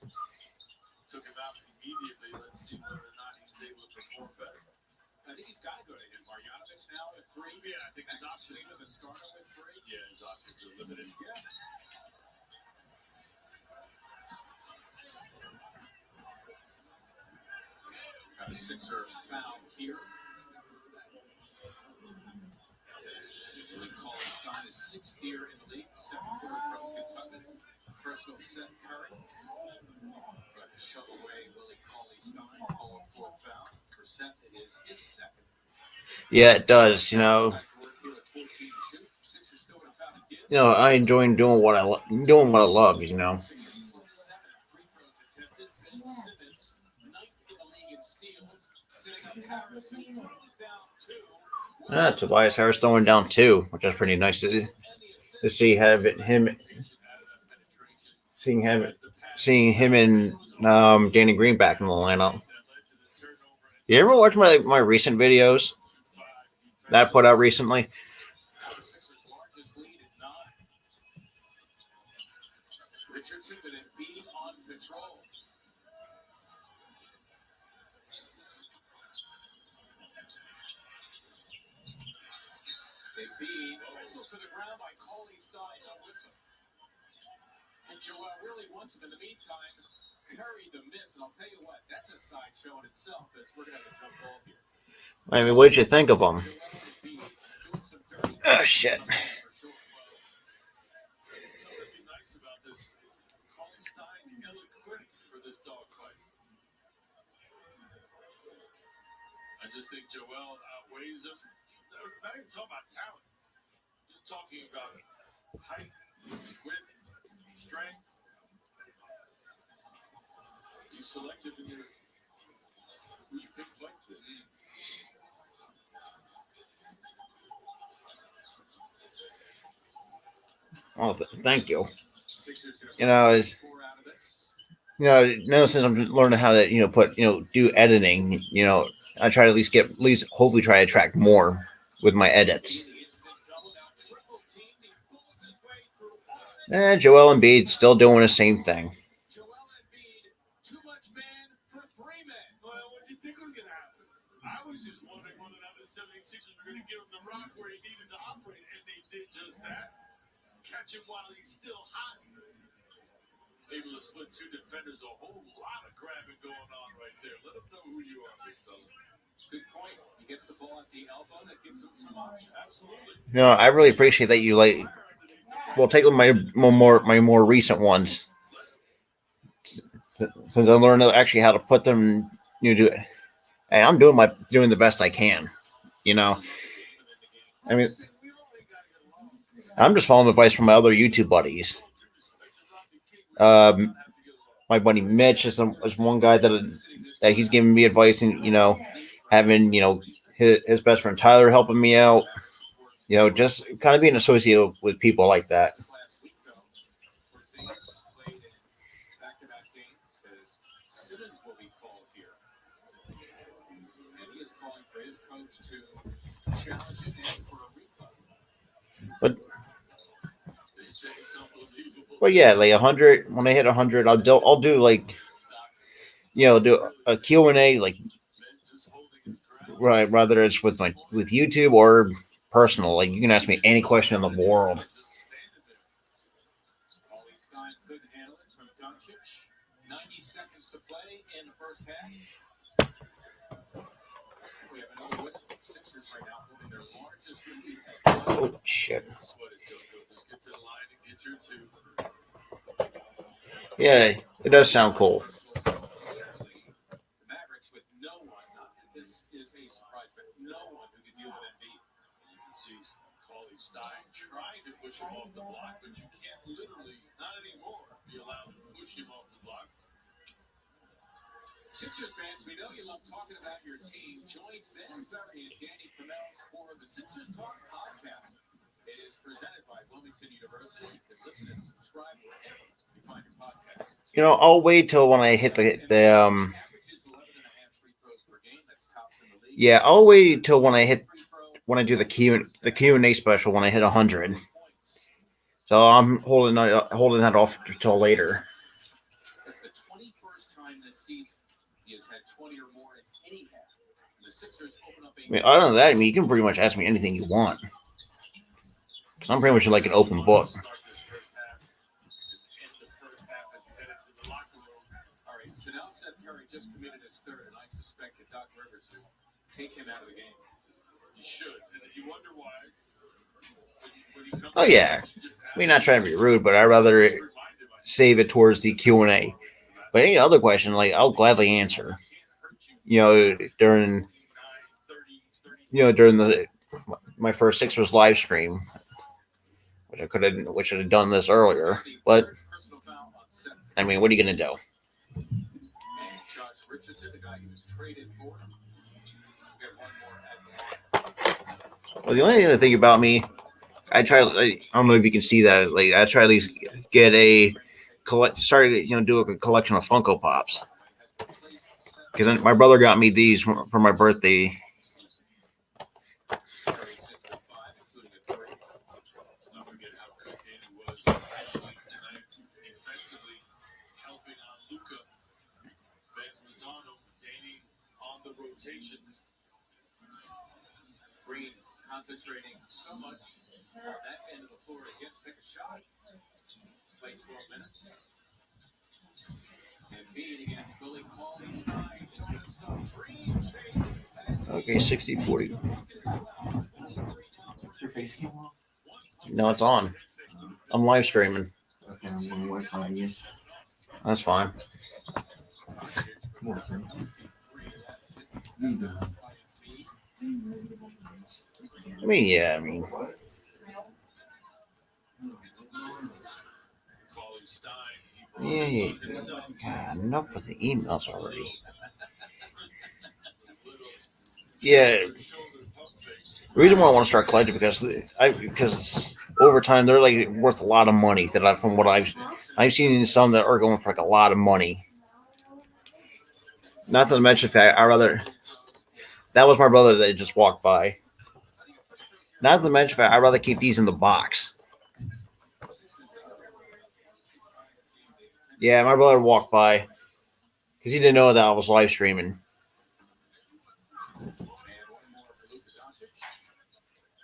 Took him out immediately. Let's see whether or not he's able to perform better.
I think he's got to go to him. Marjanovic now at 3.
Yeah, I think his options.
Even the starter with 3.
Yeah, his options are limited.
Yeah. Got a Sixer foul here. Willie Cauley-Stein is 6th year in the league, 7th quarter from Kentucky. Personal Seth Curry. Trying to shove away Willie Cauley-Stein, called for a foul. For Seth, it is his second.
Yeah, it does. I enjoy doing what I love.
Sixers plus 7 free throws attempted. Ben Simmons, 9th in the league in steals, setting up Harris, who throws down 2.
Tobias Harris throwing down 2, which is pretty nice to see. Seeing him and Danny Green back in the lineup. You ever watch my recent videos that I put out recently?
The Sixers' largest lead at 9. Richardson with Embiid on control. Embiid whistled to the ground by Cauley-Stein, no whistle. And Joel really wants him. In the meantime, Curry the miss, and I'll tell you what, that's a sideshow in itself, as we're going to have a jump ball here.
I mean, what did you think of him?
Joel Embiid doing some dirty
Oh, shit.
Something to be nice about this. Cauley-Stein ill-equipped for this dogfight. I just think Joel outweighs him. Not even talking about talent. Just talking about height, width, strength. He's selective in who you pick fights with.
Oh, thank you.
Sixers gonna
It's
4 out of this.
now since I'm just learning how to do editing, I try to at least hopefully try to attract more with my edits.
Instant double, now triple team. He pulls his way through.
Joel Embiid still doing the same thing.
Joel Embiid, too much man for 3 men.
Well, what did you think was going to happen? I was just wondering whether or not the 76ers were going to give him the rock where he needed to operate, and they did just that. Catch him while he's still hot. Able to split 2 defenders, a whole lot of grabbing going on right there. Let him know who you are, big fella. gets the ball at the elbow, that gives him some options. Absolutely.
You know, I really appreciate that you like. Well, take my more recent ones since I learned actually how to put them. You know, do it, and I'm doing the best I can. You know, I mean, I'm just following advice from my other YouTube buddies. Um, my buddy Mitch is one guy that he's giving me advice, and having his best friend Tyler helping me out. Just kind of being associated with people like that.
Last week, though, Porzingis played in back-to-back games. Simmons will be called here. And he is calling for his coach to challenge him and ask for a replay.
But
They say it's unbelievable.
But yeah, like 100. When I hit 100, I'll do like do a Q&A, like right, whether it's with YouTube or personal. Like you can ask me any question in the world.
Paulie Stein couldn't handle it from Doncic. 90 seconds to play in the first half. We have another whistle. Sixers right now holding their largest lead at
Oh shit!
Just get to the line and get your two.
Yeah, it does sound cool.
The Mavericks with no one, not that this is a surprise, but no one who can deal with Embiid. Sees Paulie Stein trying to push him off the block, but you can't literally, not anymore, be allowed to push him off the block. Sixers fans, we know you love talking about your team. Join Ben Ferry and Danny Pernell for the Sixers Talk podcast. It is presented by Bloomington University. You can listen and subscribe wherever you find your podcast.
I'll wait till when I hit the yeah, I'll wait till when I do the Q&A special when I hit 100. So I'm holding that off until later.
That's the 21st time this season he has had 20 or more in any half. The Sixers open up
I mean, other than that, I mean, you can pretty much ask me anything you want. 'Cause I'm pretty much like an open book.
All right, so now Seth Curry just committed his third, and I suspect that Doc Rivers will take him out of the game. He should. You wonder why.
Oh yeah, I mean, not trying to be rude, but I'd rather save it towards the Q&A. But any other question, like I'll gladly answer. During my first Sixers live stream, which I should have done this earlier. But I mean, what are you gonna do?
Josh Richardson, the guy he was traded for.
Well, the only other thing about me, I don't know if you can see that. Like, I try to at least get do a collection of Funko Pops. Because my brother got me these for my birthday.
Green concentrating so much on that end of the floor to take a shot. He's played 12 minutes. Embiid against Billy Paulie Stein, showing us some dream shape.
Okay, 60-40.
Your face came off?
No, it's on. I'm live streaming.
Okay, I'm going to work on you.
That's fine.
Come on, friend. You doing?
I mean, yeah, I mean. Yeah, God, enough with the emails already. Yeah. The reason why I want to start collecting because over time they're like worth a lot of money. From what I've seen some that are going for like a lot of money. Not to mention the fact that was my brother that just walked by. Not to mention the fact I'd rather keep these in the box. Yeah, my brother walked by because he didn't know that I was live streaming.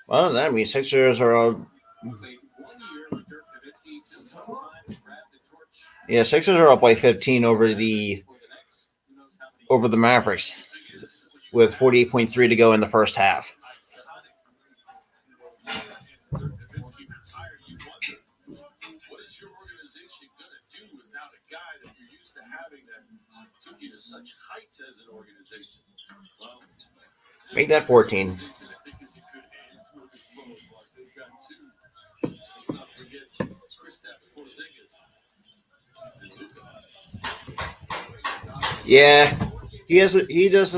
Well, that means Sixers are. Sixers are up by 15 over the Mavericks. with 48.3 to go in the first half.
Nowitzki retired, you wonder, what is your organization going to do without a guy that you're used to having that took you to such heights as an organization? Well,
Make that 14.
I think is in good hands. Lucas Bowenbach, they've got two. Let's not forget Kristaps Porzingis and Luka.
Yeah, he does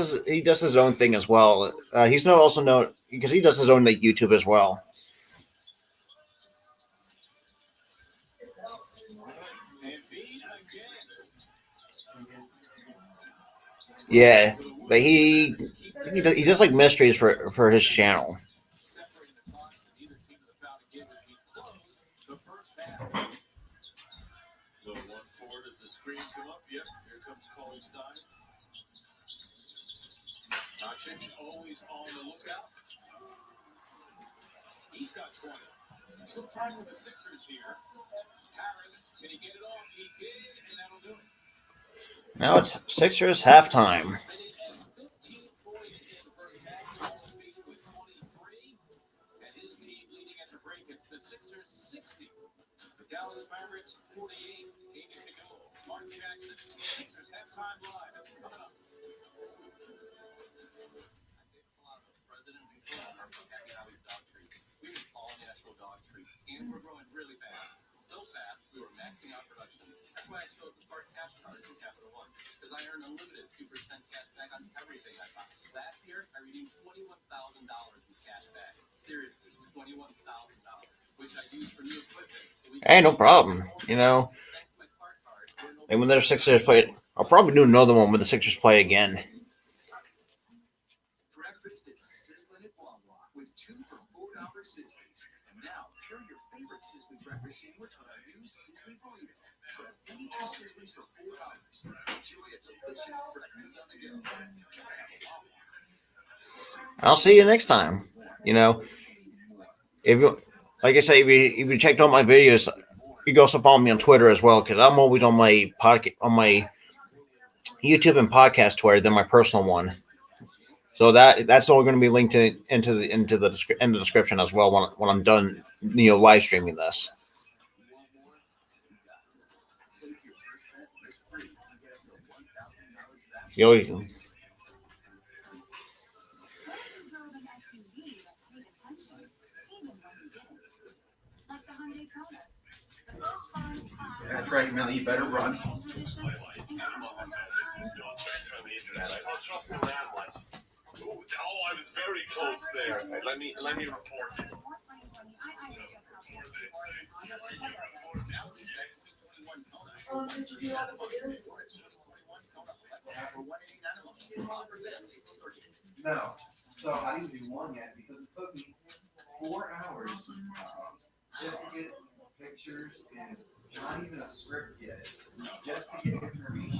his own thing as well. He's not also known because he does his own like YouTube as well. Yeah, but he does like mysteries for his channel.
Separating the thoughts of either team in the foul game as we close the first half. Little 1-4 does the screen come up? Yep, here comes Cauley Stein. Doncic always on the lookout. He's got 20. Still time for the Sixers here. Harris, can he get it off? He did, and that'll do it.
Now it's Sixers halftime.
Minute and 15 points in the first half. Only beat with 23. And his team leading at the break. It's the Sixers 60. The Dallas Mavericks 48. 8 to go. Mark Jackson, Sixers halftime live. That's coming up.
President, we put on our Happy Howie's dog treats. We use all natural dog treats, and we're growing really fast. So fast, we were maxing out production. That's why I chose the Smart Cash Card from Capital One, because I earn unlimited 2% cash back on everything I buy. Last year, I redeemed $21,000 in cash back. Seriously, $21,000, which I used for new equipment.
Hey, no problem. You know,
Thanks to my Smart Card, we're no
and when the Sixers play, I'll probably do another one when the Sixers play again.
Breakfast is sizzling at Wawa with 2 for $4 sizzlings. And now, pair your favorite sizzling breakfast sandwich with our new sizzling burrito. Grab any 2 sizzlings for $4. Enjoy a delicious breakfast on the go.
I'll see you next time. You know, if you, like I say, if you checked out my videos, you can also follow me on Twitter as well because I'm always on my YouTube and podcast Twitter than my personal one. So that's all going to be linked into the description as well when I'm done, live streaming this. You know,
That's right, Mel. You better run.
I was very close there. Let me report.
No. So I didn't do one yet because it took me 4 hours just to get pictures and not even a script yet, just to get information.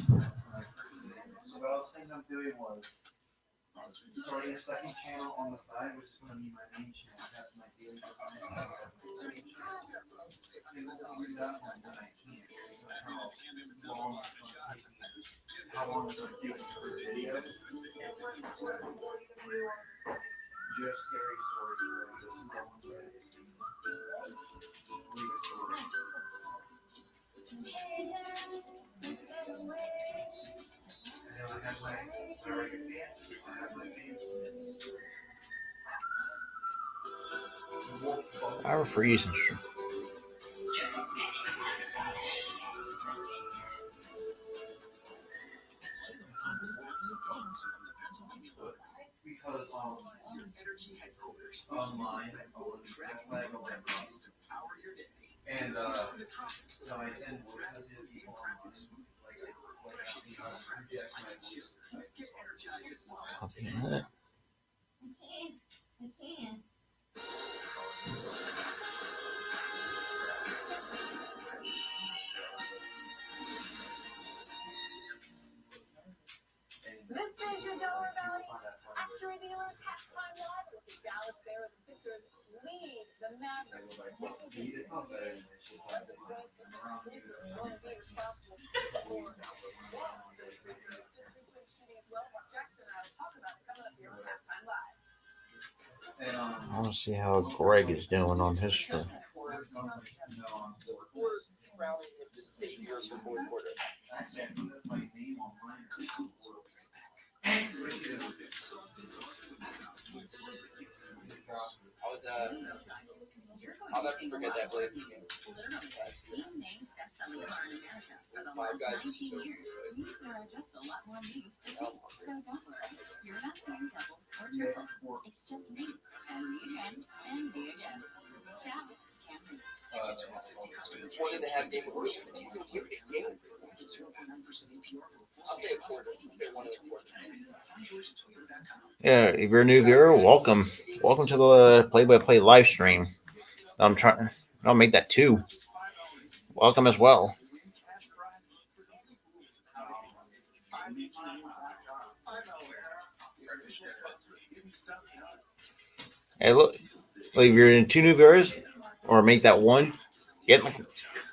So what I was thinking of doing was starting a second channel on the side, which is going to be my main channel. That's my daily how long is it going to take for a video? Just scary stories.
I refreeze and
Because energy headquarters online and so I send word to people
copy
This is your Delaware Valley Acura dealers halftime live with the Dallas Mavericks. The Sixers lead the Mavericks.
it's not better than it's just like
Shooting as well. Mark Jackson and I will talk about it coming up.
And,
I want to see how Greg is doing on his stream.
We're crowning him the savior of the fourth quarter.
actually, I think that's my name on mine.
I was I'll never forget that Blade game.
Being named best-selling car in America for the
Five
last
Guys is
19
so
years
good.
means there are just a lot more news to see. So don't worry, you're not seeing double or
Yeah,
triple. It's just me, and me again, and me again. Ciao, Cameron.
Wanted to have Game of Thrones. Game of I'll say a quarter. I'll say one of the quarter.
Yeah, if you're a new viewer, welcome. Welcome to the play-by-play live stream. I'm trying. I'll make that 2. Welcome as well. Hey, look. If you're in 2 new viewers, or make that 1, get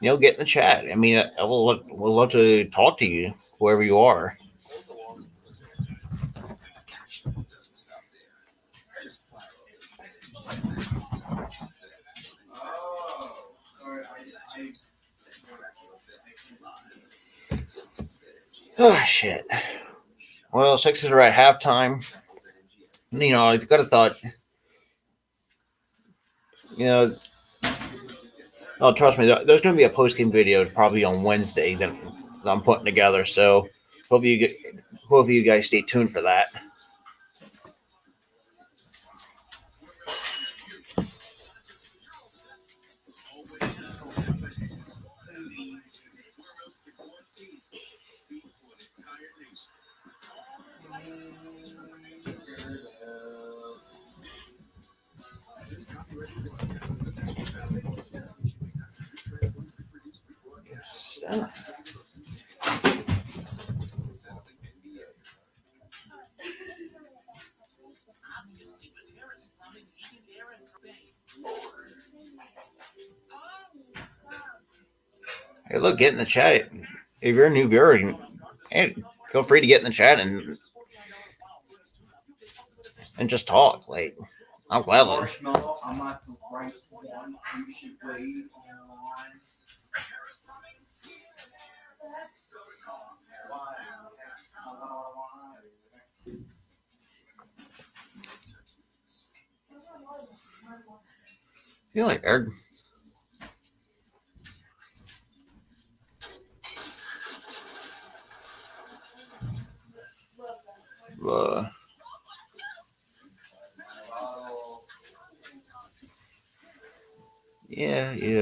get in the chat. I mean, I will love to talk to you, whoever you are. Oh shit. Well, Sixers are at halftime. I could have thought, you know, oh, trust me, there's going to be a post game video probably on Wednesday that I'm putting together. So hope you guys stay tuned for that. Hey, look, get in the chat. If you're a new viewer, hey, feel free to get in the chat and just talk. Like, I'm glad.
Marshmallow, I'm not the right one. You should wait on.
You like Eric?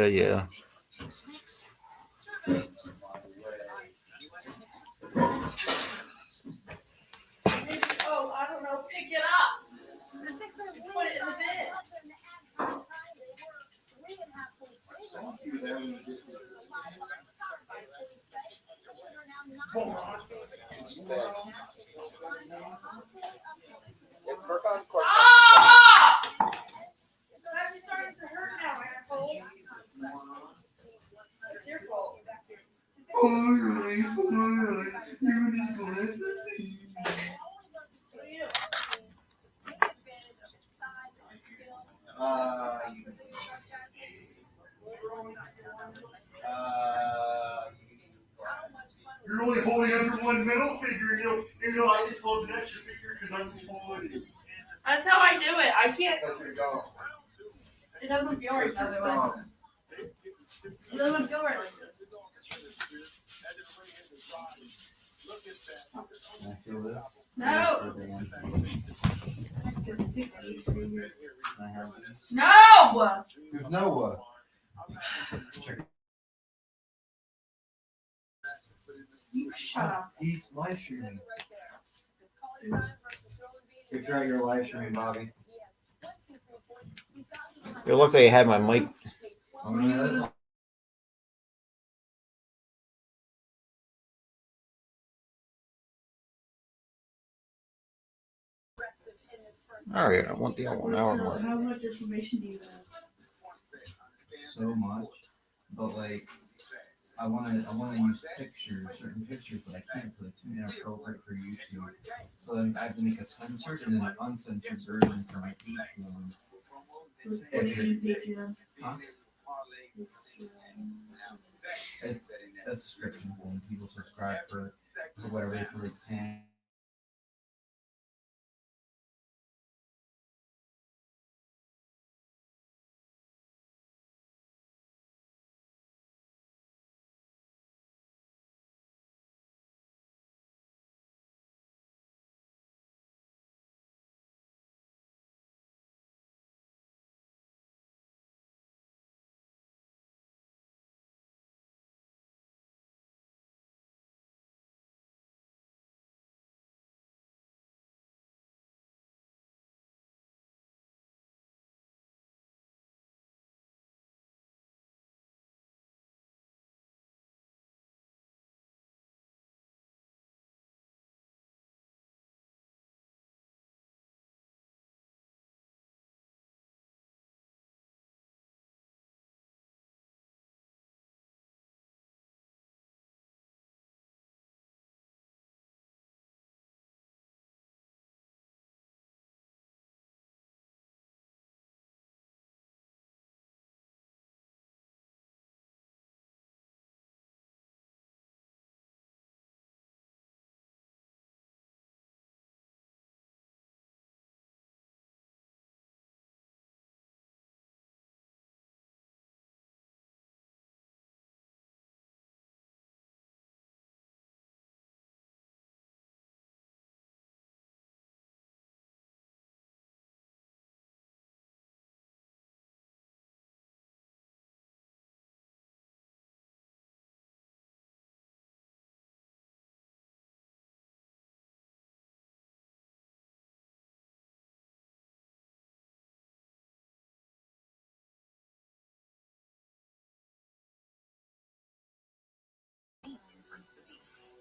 Yeah.
Oh, I don't know. Pick it up. Put it in the bin. Stop! It's actually starting to hurt now, asshole. It's your fault.
Finally, you need to let us see. You're only holding under one middle finger, I just hold an extra finger because I'm holding.
That's how I do it. I can't.
That's your dog.
It doesn't feel right the other way. It doesn't feel right like this.
Can I feel this?
No.
Can I have this?
No.
There's no
You shut up.
He's live streaming. Figure out your live streaming, Bobby.
You're lucky I had my mic.
I mean, that's
All right, I want the hour mark.
How much information do you have?
so much. But like, I want to use certain pictures, but I can't because it's inappropriate for YouTube. So then I have to make a censored and then an uncensored version for my Patreon. Huh? It's a subscription thing. People subscribe for whatever they feel they can.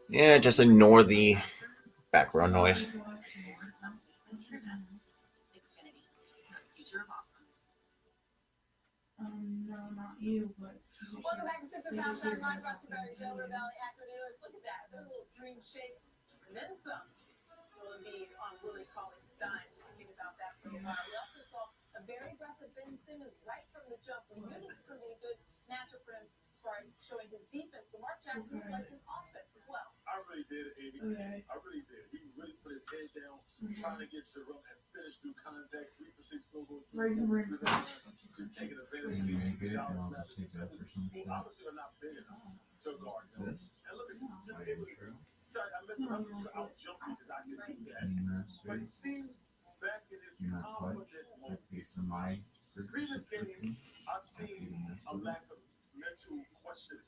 Yeah, just ignore the background noise.
No, not you, but. Welcome back to Sixers Halftime Live, brought to you by your Delaware Valley Acura dealers. Look at that, their little dream shape, and then some. Will be on Willie Cauley-Stein. Thinking about that for a while. We also saw a very aggressive Ben Simmons right from the jump. We knew this was going to be a good matchup for him as far as showing his defense. But Mark Jackson liked his offense as well.
I really did, Amy. Okay. I really did. He really put his head down, trying to get to the rim and finish through contact. 3 for 6 field goal. Just taking advantage of the Dallas Mavericks. Who obviously are not big enough to guard him. And look at just able to. Sorry, I missed my out jumping because I didn't do that. But it seems back in his confident moment. Previous game, I've seen a lack of mental questioning.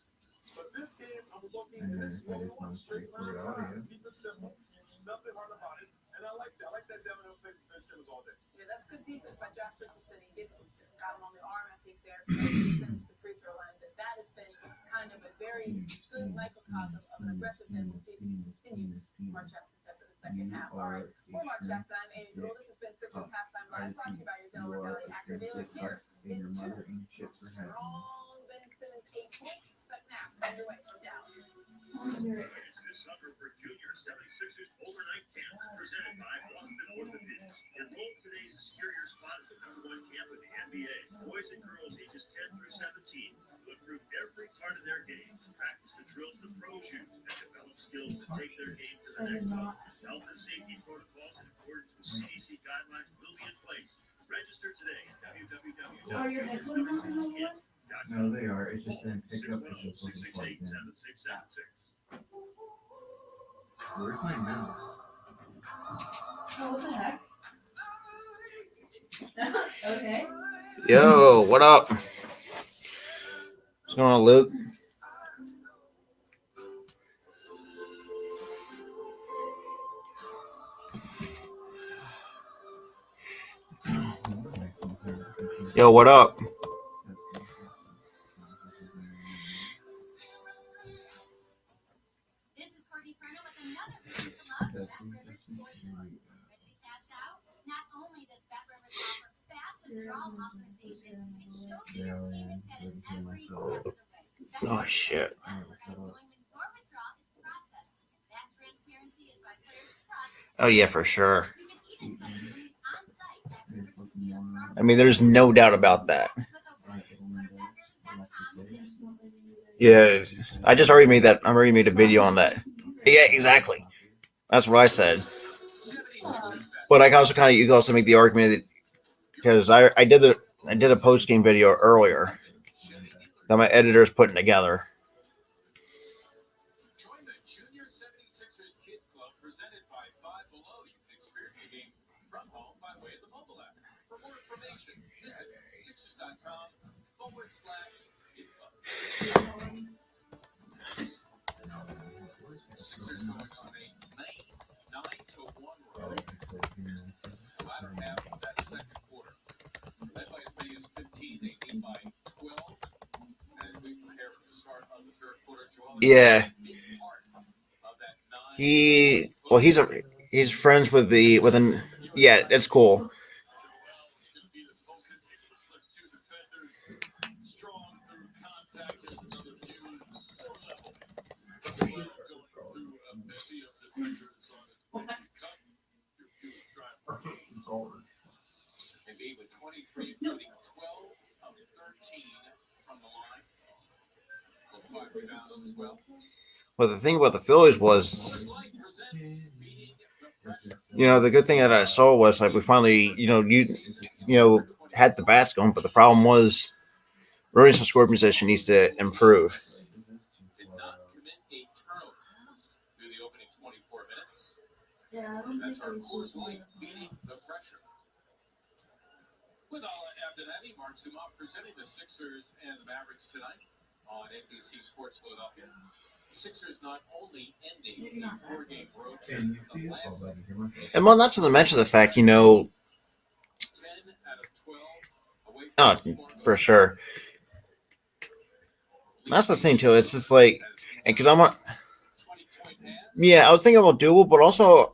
But this game, I'm looking, and this is what we want, straight line drive. Keep it simple. Nothing hard about it. And I like that. I like that downhill play from Ben Simmons all day.
Yeah, that's good defense by Josh Richardson. He got him on the arm, I think, there. So Simmons to the free throw line. But that has been kind of a very good microcosm of an aggressive man. We'll see if he can continue, as Mark Jackson said, for the second half. All right, for Mark Jackson, I'm Amy Jewell. This has been Sixers Halftime Live, brought to you by your Delaware Valley Acura dealers. Here is two strong Ben Simmons 8 points. Second half, underway from Dallas.
This summer for Junior 76ers Overnight Camp, presented by Boston Orthopedics. Enroll today to secure your spot at the #1 camp in the NBA. Boys and girls ages 10 through 17 will improve every part of their game, practice the drills the pros use, and develop skills to take their game to the next level. Health and safety protocols in accordance with CDC guidelines will be in place. Register today at www.junior76camp.com.
No, they are. It just didn't pick up because this was just like that.
668-7676.
Where's my mouse?
Oh, what the heck? Okay.
Yo, what up? What's going on, Luke? Yo, what up?
This is Courtney Turner with another reason to love Bet Rivers Sportsbook. Ready to cash out? Not only does Bet Rivers offer fast withdrawal authorization, it shows you your payments headed every step of the way.
Oh shit. Oh yeah, for sure. I mean, there's no doubt about that. Yeah, I just already made that. I already made a video on that. Yeah, exactly. That's what I said. But I can also kind of you can also make the argument that because I did a post game video earlier that my editor's putting together.
Join the Junior 76ers Kids Club presented by Five Below. You can experience the game from home by way of the mobile app. For more information, visit Sixers.com/kids club. The Sixers going on a main 9-1 run. The latter half of that second quarter. Led by as many as 15, they lead by 12. As we prepare for the start of the third quarter, Joel,
Yeah,
big part of that
he's friends with an yeah, it's cool.
Gonna be the focus. Slip two defenders. Strong through contact. There's another view. Floor level. Going through a bevy of defenders on his way to cut. Your view is driving.
Embiid with 23, including 12 of 13 from the line. With 5 rebounds as well.
Well, the thing about the Phillies was,
Light presents beating the pressure.
the good thing that I saw was like we finally, had the bats going, but the problem was Robinson score position needs to improve.
Did not commit a turnover through the opening 24 minutes. That's our Coors Light beating the pressure. With Ala Abdelhadi, Mark Zuma presenting the Sixers and the Mavericks tonight on NBC Sports Philadelphia. Sixers not only ending a 4-game road trip, the last
And well, not to mention the fact,
10 out of 12 away
oh,
from
for sure. That's the thing too. It's just like, and because I'm,
20-point halves.
yeah, I was thinking about doable, but also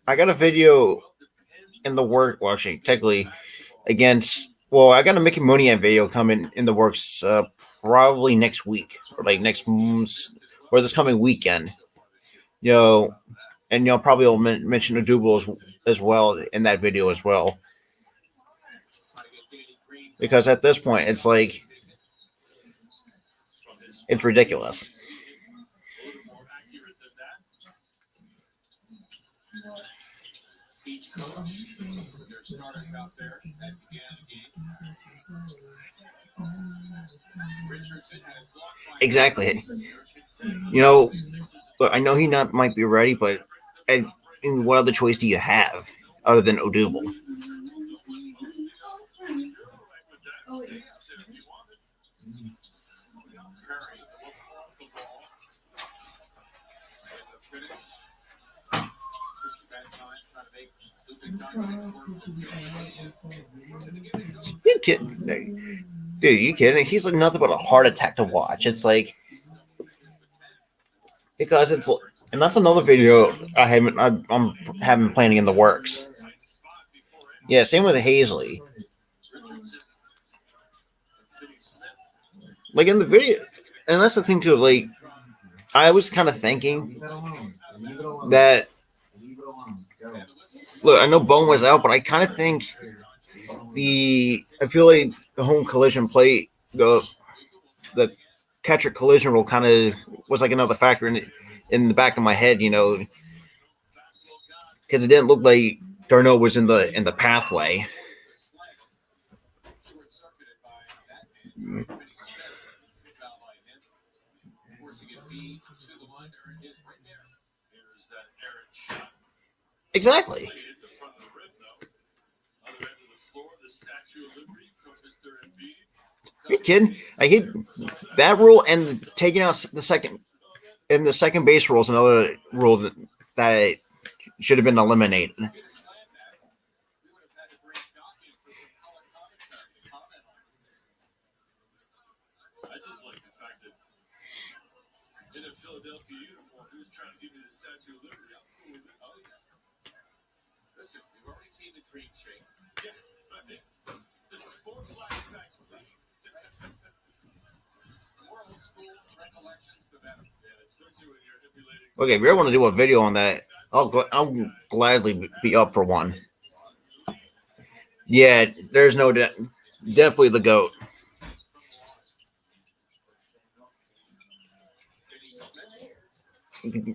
I got a video in the work. Well, actually, technically, against. Well, I got a Mickey Mooney video coming in the works probably next week or like next month or this coming weekend. And probably will mention the double as well in that video as well. Because at this point, it's like it's ridiculous.
A little more accurate than that.
Each coach with their starters out there that began the game. Richardson had it blocked by
Exactly. Look, I know he might be ready, but what other choice do you have other than Odubel?
Curry off the ball. And the finish. Just bad time trying to make Luka Doncic work.
You kidding? Dude, you kidding? He's like nothing but a heart attack to watch. It's like because it's and that's another video I'm having planning in the works. Yeah, same with Hazley. Like in the video, and that's the thing too. Like I was kind of thinking that. Look, I know Bone was out, but I kind of think I feel like the home collision plate, the catcher collision rule kind of was like another factor in the back of my head, because it didn't look like Darno was in the pathway. Exactly. You're kidding? I hate that rule and taking out the second base rule is another rule that should have been eliminated.
I just like the fact that in a Philadelphia uniform, he was trying to give me the Statue of Liberty. I'm cool with it.
Oh, yeah. Listen, we've already seen the dream shake.
Yeah, but more flashbacks, please.
More
Okay, if you ever want to do a video on that, I'll gladly be up for one. Yeah, there's no definitely the GOAT.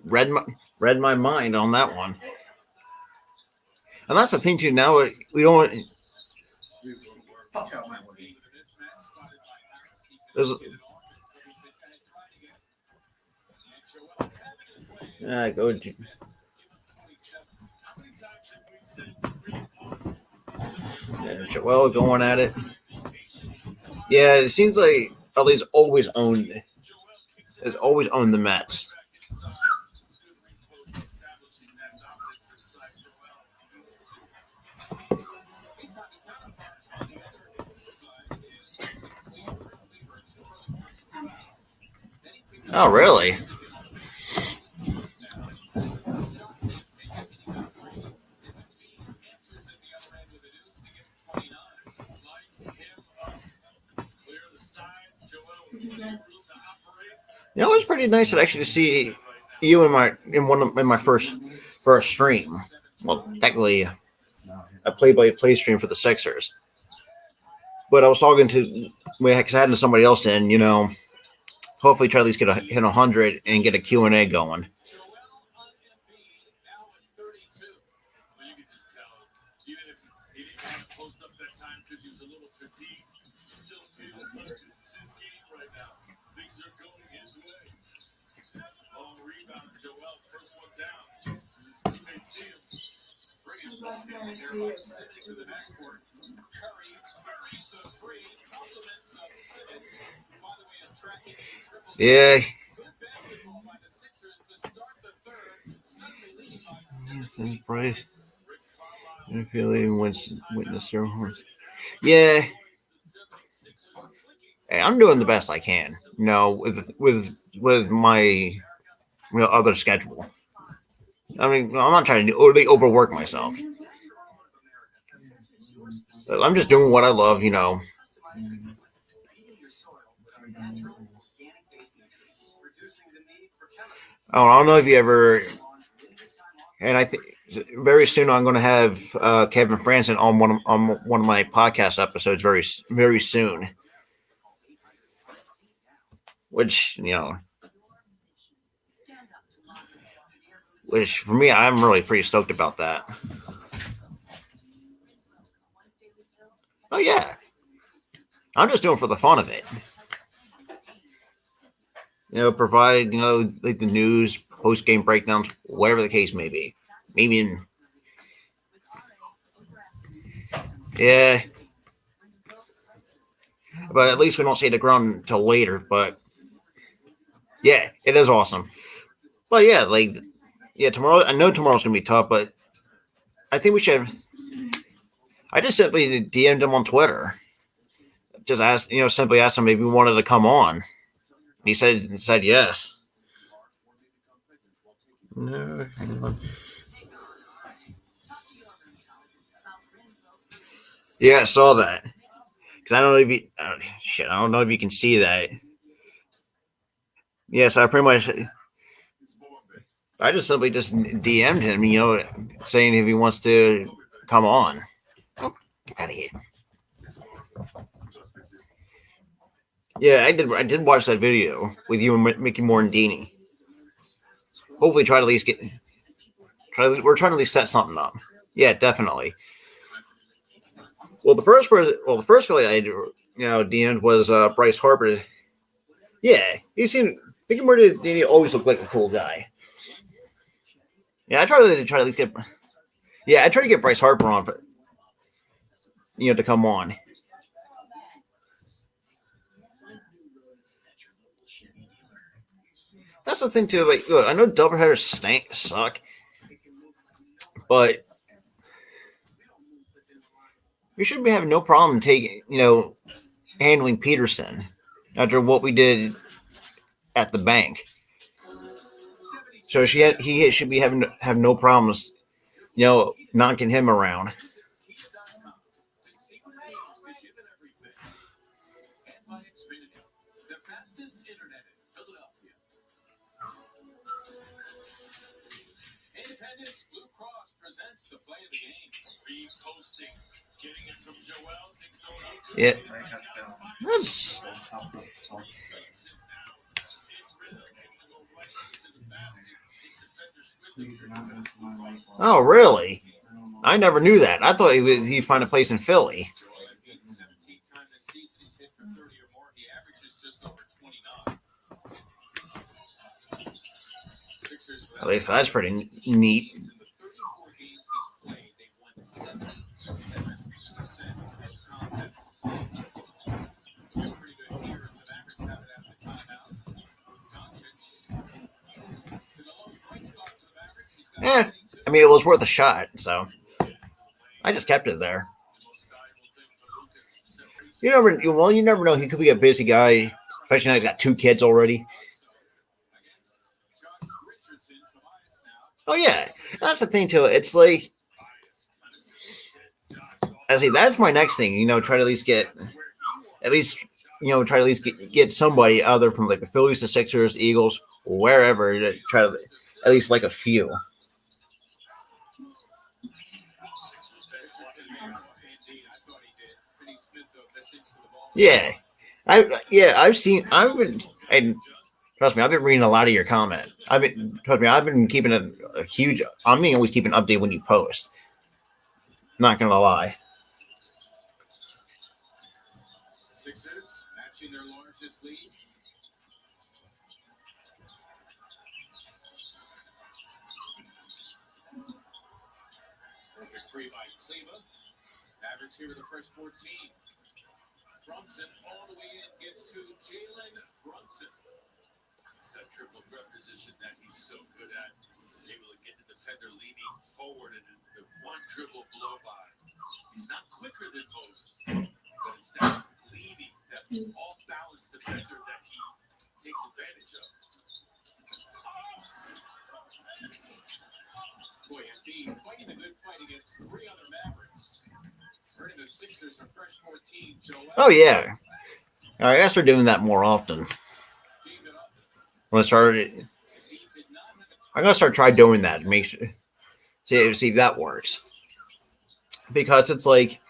Read my mind on that one. And that's the thing too. Now we don't.
Fuck out my way.
There's, go. Yeah, Joel going at it. Yeah, it seems like LA's always owned. Has always owned the Mets. Oh, really? You know, it was pretty nice to actually see you in my first stream. Well, technically, a play-by-play stream for the Sixers. But I was talking to because I had somebody else in. You know, hopefully try to at least hit 100 and get a Q&A going. Yeah. Price. I feel even witness their horse. Yeah. Hey, I'm doing the best I can. You know, with my other schedule. I mean, I'm not trying to overwork myself. I'm just doing what I love, you know. Oh, I don't know if you ever, and I think very soon I'm going to have Kevin Franson on one of my podcast episodes very soon. Which which for me, I'm really pretty stoked about that. Oh yeah, I'm just doing it for the fun of it. You know, provide like the news, post game breakdowns, whatever the case may be. Maybe yeah, but at least we don't see the ground until later. But yeah, it is awesome. But yeah, tomorrow. I know tomorrow's gonna be tough, but I think we should. I just simply DM'd him on Twitter. Just simply asked him if he wanted to come on. He said yes. No, yeah, I saw that. Because I don't know if you I don't know if you can see that. Yes, I pretty much. I just simply just DM'd him, saying if he wants to come on. Oh, get out of here. Yeah, I did watch that video with you and Mickey Morandini. Hopefully, try to at least we're trying to at least set something up. Yeah, definitely. Well, the first really I DM'd was Bryce Harper. Yeah, Mickey Morandini always looked like a cool guy. Yeah, I try to at least get. Yeah, I try to get Bryce Harper on, to come on. That's the thing too. Like, look, I know doubleheaders suck, but we should be having no problem handling Peterson after what we did at the bank. So he should be have no problems, knocking him around.
posting, getting it from Joel, things going up.
Yeah,
I got film.
that's
So top of the top. Please do not mess with my life.
oh really?
I don't know.
I never knew that. I thought he'd find a place in Philly.
Joel Embiid, 17th time this season, he's hit for 30 or more. He averages just over 29. Sixers
At least that's pretty neat.
in the 34 games he's played, they've won 77% of contests. Pretty good here as the Mavericks have it after timeout. Doncic, the lone bright spot for the Mavericks. He's got
Eh,
22.
I mean, it was worth a shot, so I just kept it there.
The most valuable thing for Lucas.
You never know. He could be a busy guy, especially now he's got 2 kids already.
Josh Richardson, Tobias now.
Oh yeah, that's the thing too. It's like, I see. That's my next thing. Try to at least get, try to at least get somebody other from like the Phillies, the Sixers, Eagles, wherever. To try to at least like a few. Yeah, I've been, and trust me, I've been reading a lot of your comment. I've been keeping a huge. I'm being always keeping an update when you post. Not gonna lie.
Sixers matching their largest lead. Perfect free by Kleba. Mavericks here with the first 14. Brunson all the way in gets to Jalen Brunson. It's that triple threat position that he's so good at. Able to get the defender leaning forward and the one dribble blow by. He's not quicker than most, but it's that leading, that off-balance defender that he takes advantage of. Boy, Embiid fighting a good fight against 3 other Mavericks. Hurting the Sixers are fresh 14. Joel.
Oh yeah, I gotta start doing that more often. When I started, I'm gonna start try doing that. Make sure, see if that works. Because it's like,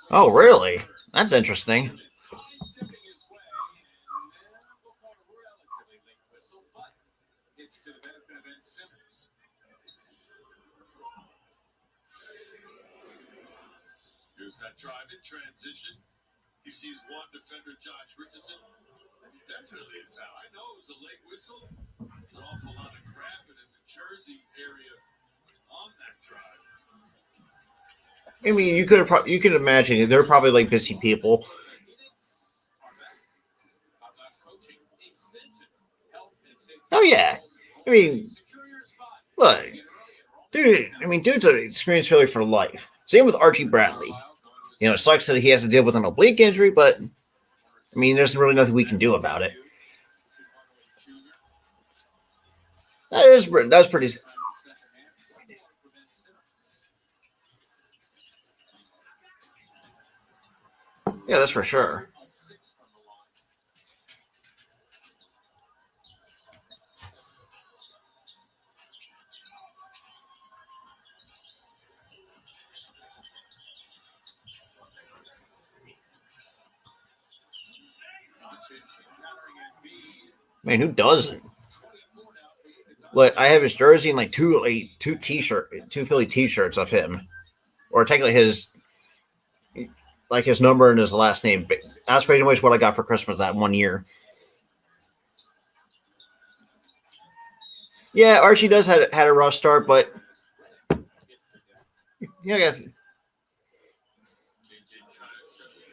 oh really? That's interesting.
To the benefit of Ben Simmons. Here's that drive in transition. He sees one defender, Josh Richardson. That's definitely a foul. I know it was a late whistle. There's an awful lot of grabbing in the Jersey area on that drive.
I mean, you could imagine they're probably like busy people. Oh yeah, I mean, look, dude. I mean, dude's an experienced failure for life. Same with Archie Bradley. It sucks that he has to deal with an oblique injury, but I mean, there's really nothing we can do about it. That's pretty. Yeah, that's for sure. Man, who doesn't? Look, I have his jersey and like two Philly t-shirts of him, or technically his number and his last name. That's pretty much what I got for Christmas that one year. Yeah, Archie does had a rough start, but yeah, I guess.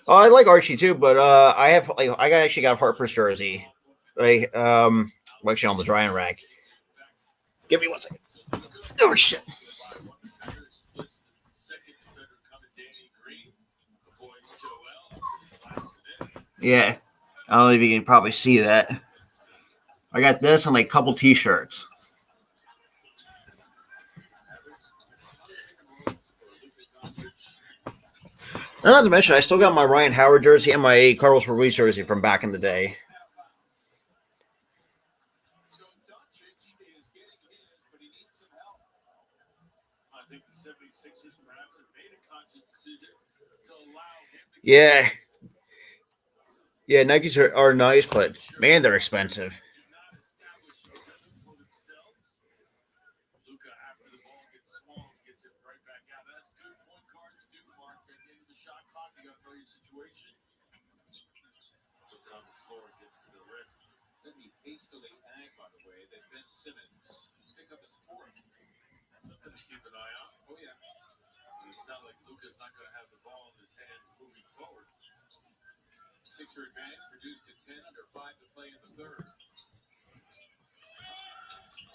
Oh, I like Archie too, but I actually got a Harper's jersey, right? Actually on the drying rack. Give me 1 second. Oh shit. Yeah, I don't know if you can probably see that. I got this and like a couple t-shirts. Not to mention, I still got my Ryan Howard jersey and my Carlos Ruiz jersey from back in the day.
decision to allow him to
Yeah. Yeah, Nikes are nice, but man, they're expensive.
do not establish a rhythm for themselves. Luka, after the ball gets swung, gets it right back out. That's good point guards do, Mark. At the end of the shot clock, you got to know your situation. Puts it on the floor, gets to the rim. Then he hastily ag, by the way, that Ben Simmons pick up his fourth. Something to keep an eye on. Oh, yeah. It's not like Luka's not going to have the ball in his hands moving forward. Sixer advantage reduced to 10 under 5 to play in the third.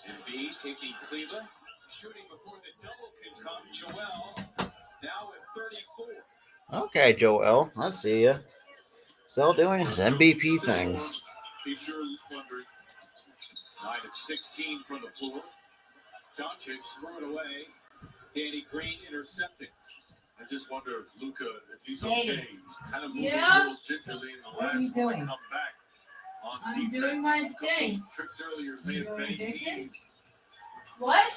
Embiid taking Cleveland, shooting before the double can come. Joel now at 34.
Okay, Joel, I see you. Still doing his MVP things.
Be sure wondering. 9 of 16 from the floor. Doncic threw it away. Danny Green intercepting. I just wonder if Luka, if he's okay. He's kind of moving a little gingerly in the last one to come back on defense.
Doing my thing.
Trips earlier may have been keys.
What?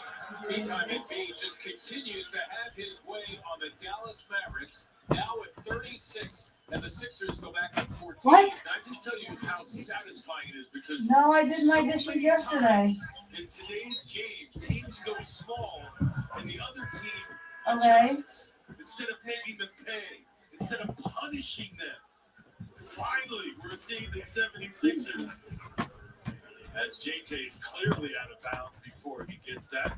Meantime, Embiid just continues to have his way on the Dallas Mavericks, now at 36, and the Sixers go back at 14.
What?
And I just tell you how satisfying it is because
No, I did my dishes yesterday.
in today's game, teams go small, and the other team
Okay.
adjusts. Instead of making them pay, instead of punishing them. Finally, we're seeing the 76ers. As JJ is clearly out of bounds before he gets that.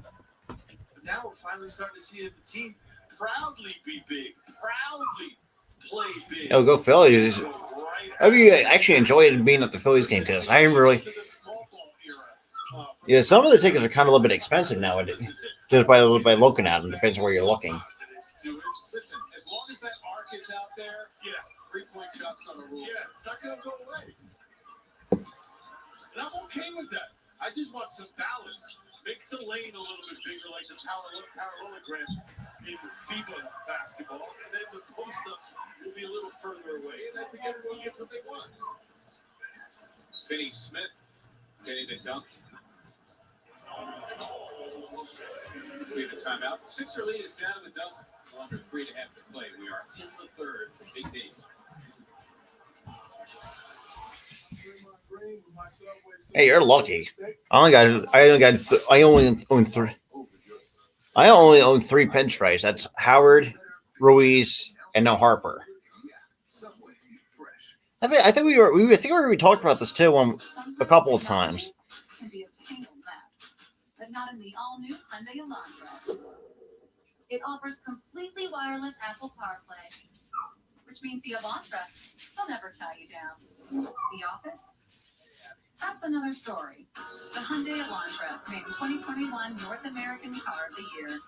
But now we're finally starting to see the team proudly be big, proudly play big.
Oh, go Phillies. I mean, I actually enjoyed being at the Phillies game because I didn't really. Yeah, some of the tickets are kind of a little bit expensive nowadays, just by looking at them. Depends where you're looking.
Listen, as long as that arc is out there, yeah, 3-point shots not a rule. Yeah, it's not going to go away. And I'm okay with that. I just want some balance. Make the lane a little bit bigger, like the parallelogram in FIBA basketball, and then the post-ups will be a little further away, and I think everyone gets what they want. Finney Smith getting the dunk. We have a timeout. The Sixer lead is down to a dozen. Under 3.5 to play. We are in the third for Big D.
Hey, you're lucky. I only own three. I only own 3 pinstripes. That's Howard, Ruiz, and now Harper. I think we already talked about this too a couple of times.
Can be a tangled mess, but not in the all-new Hyundai Elantra. It offers completely wireless Apple CarPlay, which means the Elantra will never tie you down. The office? That's another story. The Hyundai Elantra, named 2021 North American Car of the Year.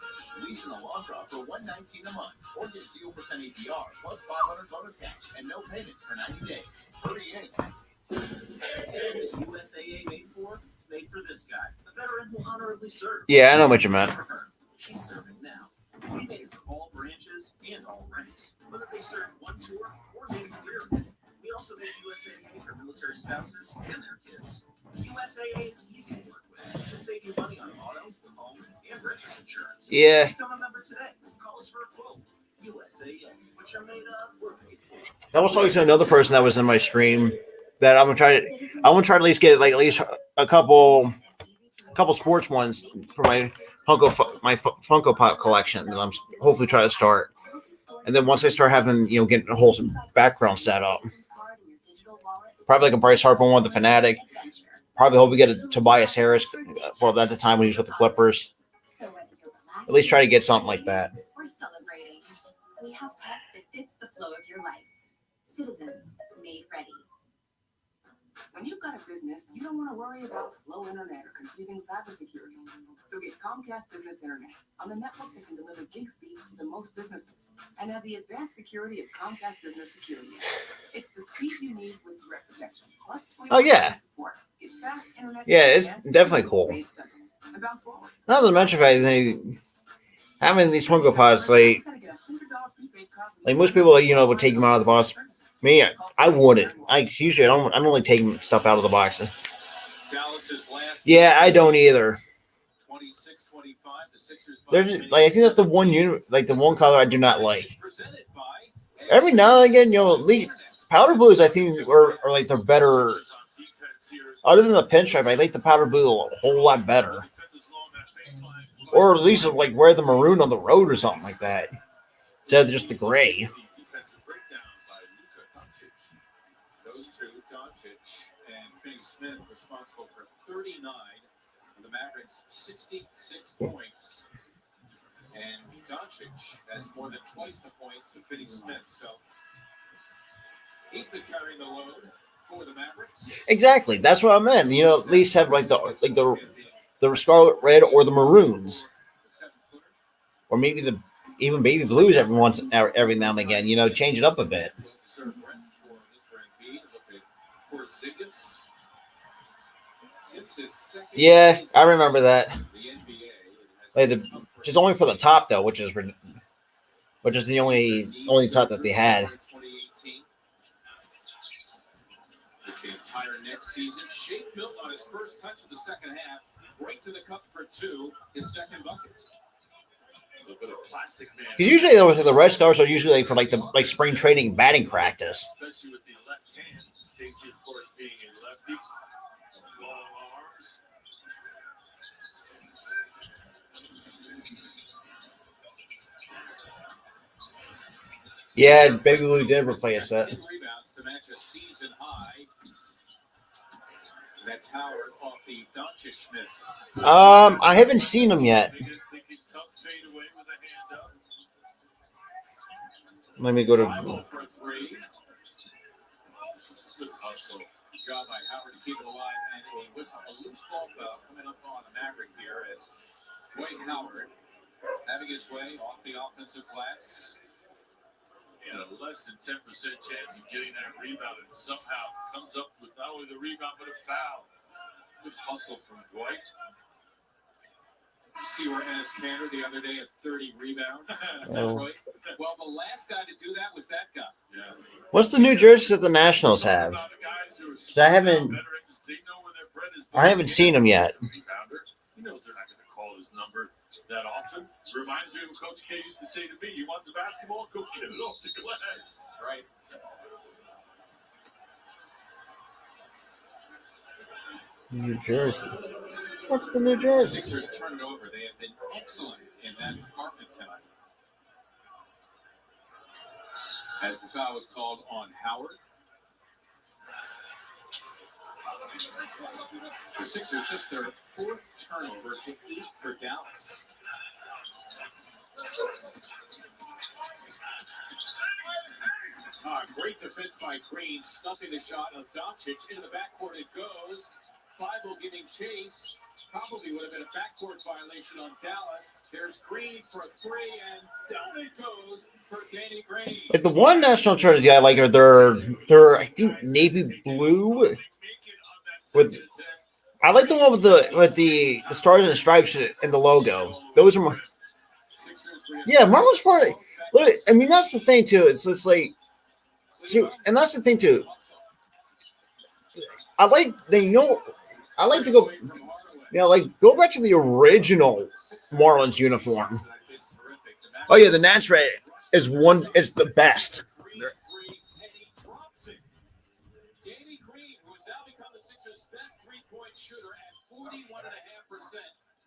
Lease an Elantra for $119 a month, or get 0% APR plus $500 bonus cash and no payment for 90 days. Hurry in. This USAA made for? It's made for this guy, the veteran who honorably served.
Yeah, I know what you meant.
For her, she's serving now. We made it for all branches and all ranks, whether they serve one tour or native career. We also made USAA for military spouses and their kids. USAA is easy to work with and save you money on auto, home, and renters insurance.
Yeah.
Become a member today. Call us for a quote. USAA, which are made of, we're paid for.
That was talking to another person that was in my stream that I want to try to at least get like at least a couple sports ones for my Funko Pop collection that I'm hopefully trying to start. And then once I start having, getting a whole background set up, probably like a Bryce Harper one with the Fanatic. Probably hope we get a Tobias Harris. Well, at the time when he was with the Clippers. At least try to get something like that.
We're celebrating. We have tech that fits the flow of your life. Citizens made ready.
When you've got a business, you don't want to worry about slow internet or confusing cybersecurity. So get Comcast Business Internet on the network that can deliver gig speeds to the most businesses and have the advanced security of Comcast Business Security. It's the speed you need with threat protection, plus 24/7 support. Get fast internet.
Yeah, it's definitely cool.
And bounce forward.
Not to mention, having these Funko Pops, like most people, would take them out of the box. Me, I wouldn't. I don't like taking stuff out of the box.
Dallas's last
Yeah, I don't either.
26-25. The Sixers.
There's like I think that's the one the one color I do not like. Every now and again, powder blues I think are like they're better. Other than the pinstripe, I like the powder blue a whole lot better. Or at least like wear the maroon on the road or something like that instead of just the gray.
Defensive breakdown by Luka Doncic. Those two, Doncic and Finney-Smith, responsible for 39 of the Mavericks' 66 points. And Doncic has more than twice the points of Finney-Smith. So he's been carrying the load for the Mavericks.
Exactly, that's what I meant. At least have like the scarlet red or the maroons, or maybe even baby blues every now and again. Change it up a bit. Yeah, I remember that. Like just only for the top though, which is the only top that they had.
It's the entire next season. Shake Milton on his first touch of the second half, right to the cup for two, his second bucket. A little bit of plastic man.
Because usually the red stars are usually for like spring training batting practice.
Especially with the left hand. Stacey, of course, being a lefty. Long arms.
Yeah, Baby Blue did replace that.
10 rebounds to match a season high. That's Howard off the Doncic miss.
I haven't seen him yet. Let me go to.
For three. Good hustle. Job by Howard to keep it alive, and a loose ball foul coming up on a Maverick here as Dwight Howard having his way off the offensive glass.
He had a less than 10% chance of getting that rebound, and somehow comes up with not only the rebound, but a foul. Good hustle from Dwight.
You see where Ennis Cantor the other day at 30 rebounds.
Oh.
Right? Well, the last guy to do that was that guy.
Yeah.
What's the new jerseys that the Nationals have? I haven't seen them yet.
He knows they're not going to call his number that often. Reminds me of what Coach K used to say to me, you want the basketball, go get it off the glass.
Right.
New Jersey. What's the New Jersey?
Sixers turn it over. They have been excellent in that department tonight. As the foul was called on Howard. The Sixers just their fourth turnover to 8 for Dallas. Great defense by Green, stuffing the shot of Doncic. Into the backcourt it goes. Five giving chase. Probably would have been a backcourt violation on Dallas. There's Green for three, and down it goes for Danny Green.
Like the one national jersey I like are they're I think navy blue. I like the one with the stars and the stripes and the logo. Those are more. Yeah, Marlon's party. Look, I mean that's the thing too. It's just like, and that's the thing too. I like to go. Go back to the original Marlins uniform. Oh yeah, the Nats red is the best.
Danny Green, who has now become the Sixers' best three-point shooter at 41.5%,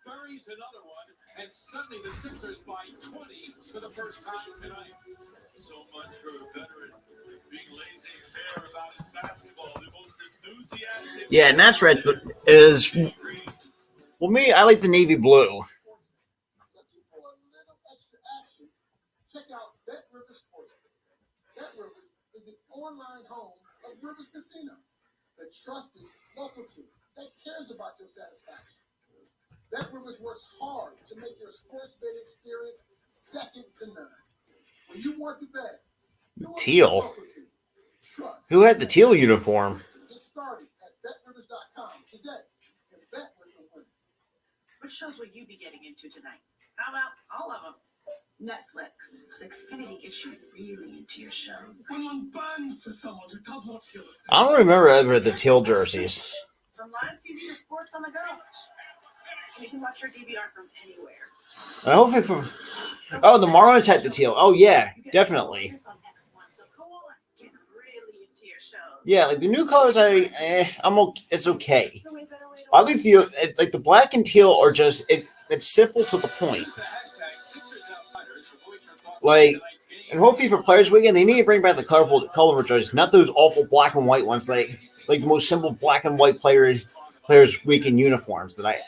buries another one, and suddenly the Sixers by 20 for the first time tonight.
So much for a veteran being laissez-faire about his basketball. The most enthusiastic.
Yeah, Nats red is. Well, me, I like the navy blue.
Looking for a little extra action? Check out Bet Rivers Sportsbook. Bet Rivers is the online home of Rivers Casino, the trusted local team that cares about your satisfaction. Bet Rivers works hard to make your sports betting experience second to none. When you want to bet,
Teal.
Trust.
Who had the teal uniform?
Get started at betrivers.com today and bet with the winner.
Which shows will you be getting into tonight? How about all of them? Netflix. Xfinity gets you really into your shows.
When one burns for someone who does not feel the same.
I don't remember ever the teal jerseys.
From live TV to sports on the go. And you can watch your DVR from anywhere.
Hopefully from. Oh, the Marlins had the teal. Oh yeah, definitely.
Focus on X1, so go on, get really into your shows.
Yeah, like the new colors, I'm okay. It's okay.
So way better way to
I think the black and teal are just it's simple to the point. Like, and hopefully for Players Weekend, they need to bring back the colorful color jerseys, not those awful black and white ones, like the most simple black and white Players Weekend uniforms that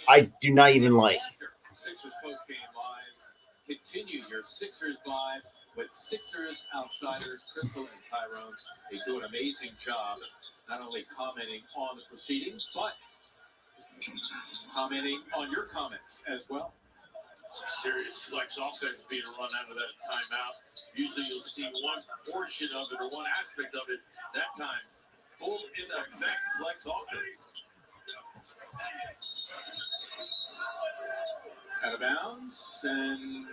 I do not even like.
Sixers postgame live. Continue your Sixers live with Sixers outsiders, Crystal and Tyrone. They do an amazing job, not only commenting on the proceedings, but commenting on your comments as well.
Serious flex offense being run out of that timeout. Usually you'll see one portion of it or one aspect of it. That time, full in effect flex offense.
Out of bounds, and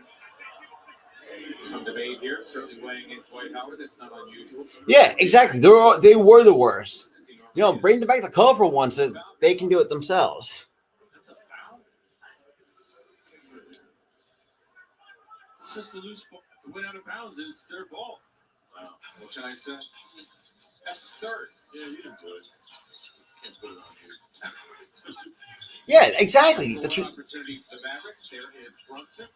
some debate here, certainly weighing in Dwight Howard. That's not unusual.
Yeah, exactly. They were the worst. You know, bring back the colorful ones so they can do it themselves.
That's a foul. It's just a loose ball. It went out of bounds and it's their ball.
Wow. What can I say? That's his third.
Yeah, you didn't do it. Can't put it on here.
Yeah, exactly.
Opportunity for the Mavericks. There is Brunson.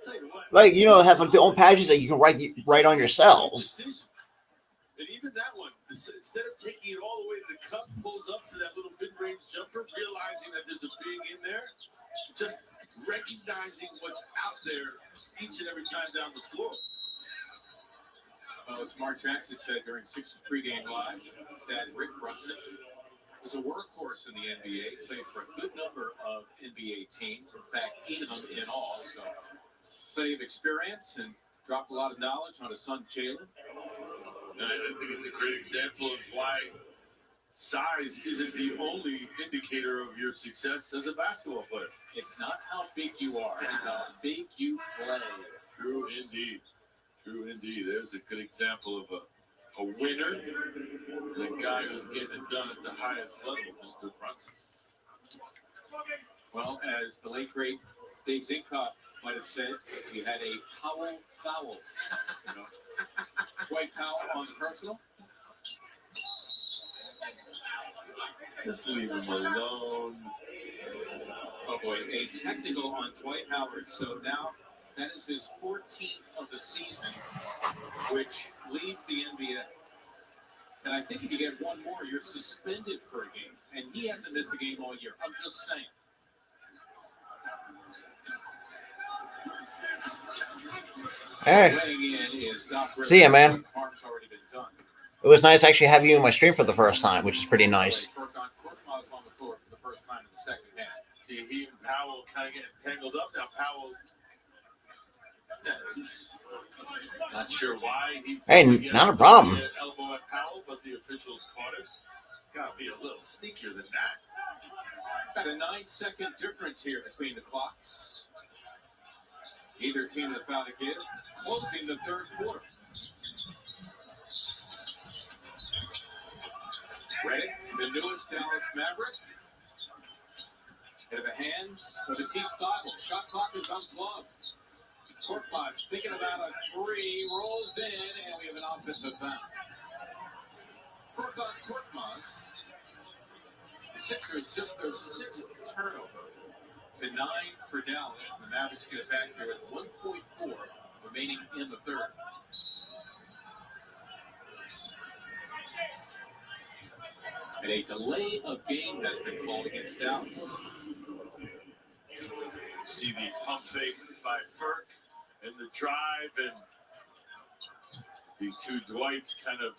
Tell you what.
Like, you know, have like the own pages that you can write on yourselves.
And even that one, instead of taking it all the way to the cup, pulls up to that little mid-range jumper, realizing that there's a big in there, just recognizing what's out there each and every time down the floor.
Well, as Mark Jackson said during Sixers pregame live, his dad, Rick Brunson, was a workhorse in the NBA, played for a good number of NBA teams, in fact, 8 of them in all, so plenty of experience and dropped a lot of knowledge on his son, Jalen.
I think it's a great example of why size isn't the only indicator of your success as a basketball player.
It's not how big you are, it's how big you play.
True indeed. True indeed. There's a good example of a winner and a guy who's getting it done at the highest level, Mr. Brunson.
Well, as the late, great Dave Zinkoff might have said, you had a Powell foul. You know? Dwight Powell on the personal.
Just leave him alone.
Oh boy, a technical on Dwight Howard. So now that is his 14th of the season, which leads the NBA. And I think if you get one more, you're suspended for a game. And he hasn't missed a game all year. I'm just saying.
Hey.
Weighing in is Doc Rivers.
See ya, man.
Harm's already been done.
It was nice actually having you in my stream for the first time, which is pretty nice.
Korkmaz on the floor for the first time in the second half.
See, he and Powell kind of getting tangled up. Now Powell, not sure why he.
Hey, not a problem.
Elbow at Powell, but the officials caught it. Gotta be a little sneakier than that.
Got a 9-second difference here between the clocks. Either team that found a kid, closing the third quarter. Ready? The newest Dallas Maverick. Into the hands of the T-Style. Shot clock is unplugged. Korkmaz thinking about a three, rolls in, and we have an offensive foul. Korkmaz. The Sixers just their 6th turnover to 9 for Dallas. The Mavericks get it back here at 1.4 remaining in the third. And a delay of game has been called against Dallas.
See the pump fake by Ferk and the drive, and the two Dwights kind of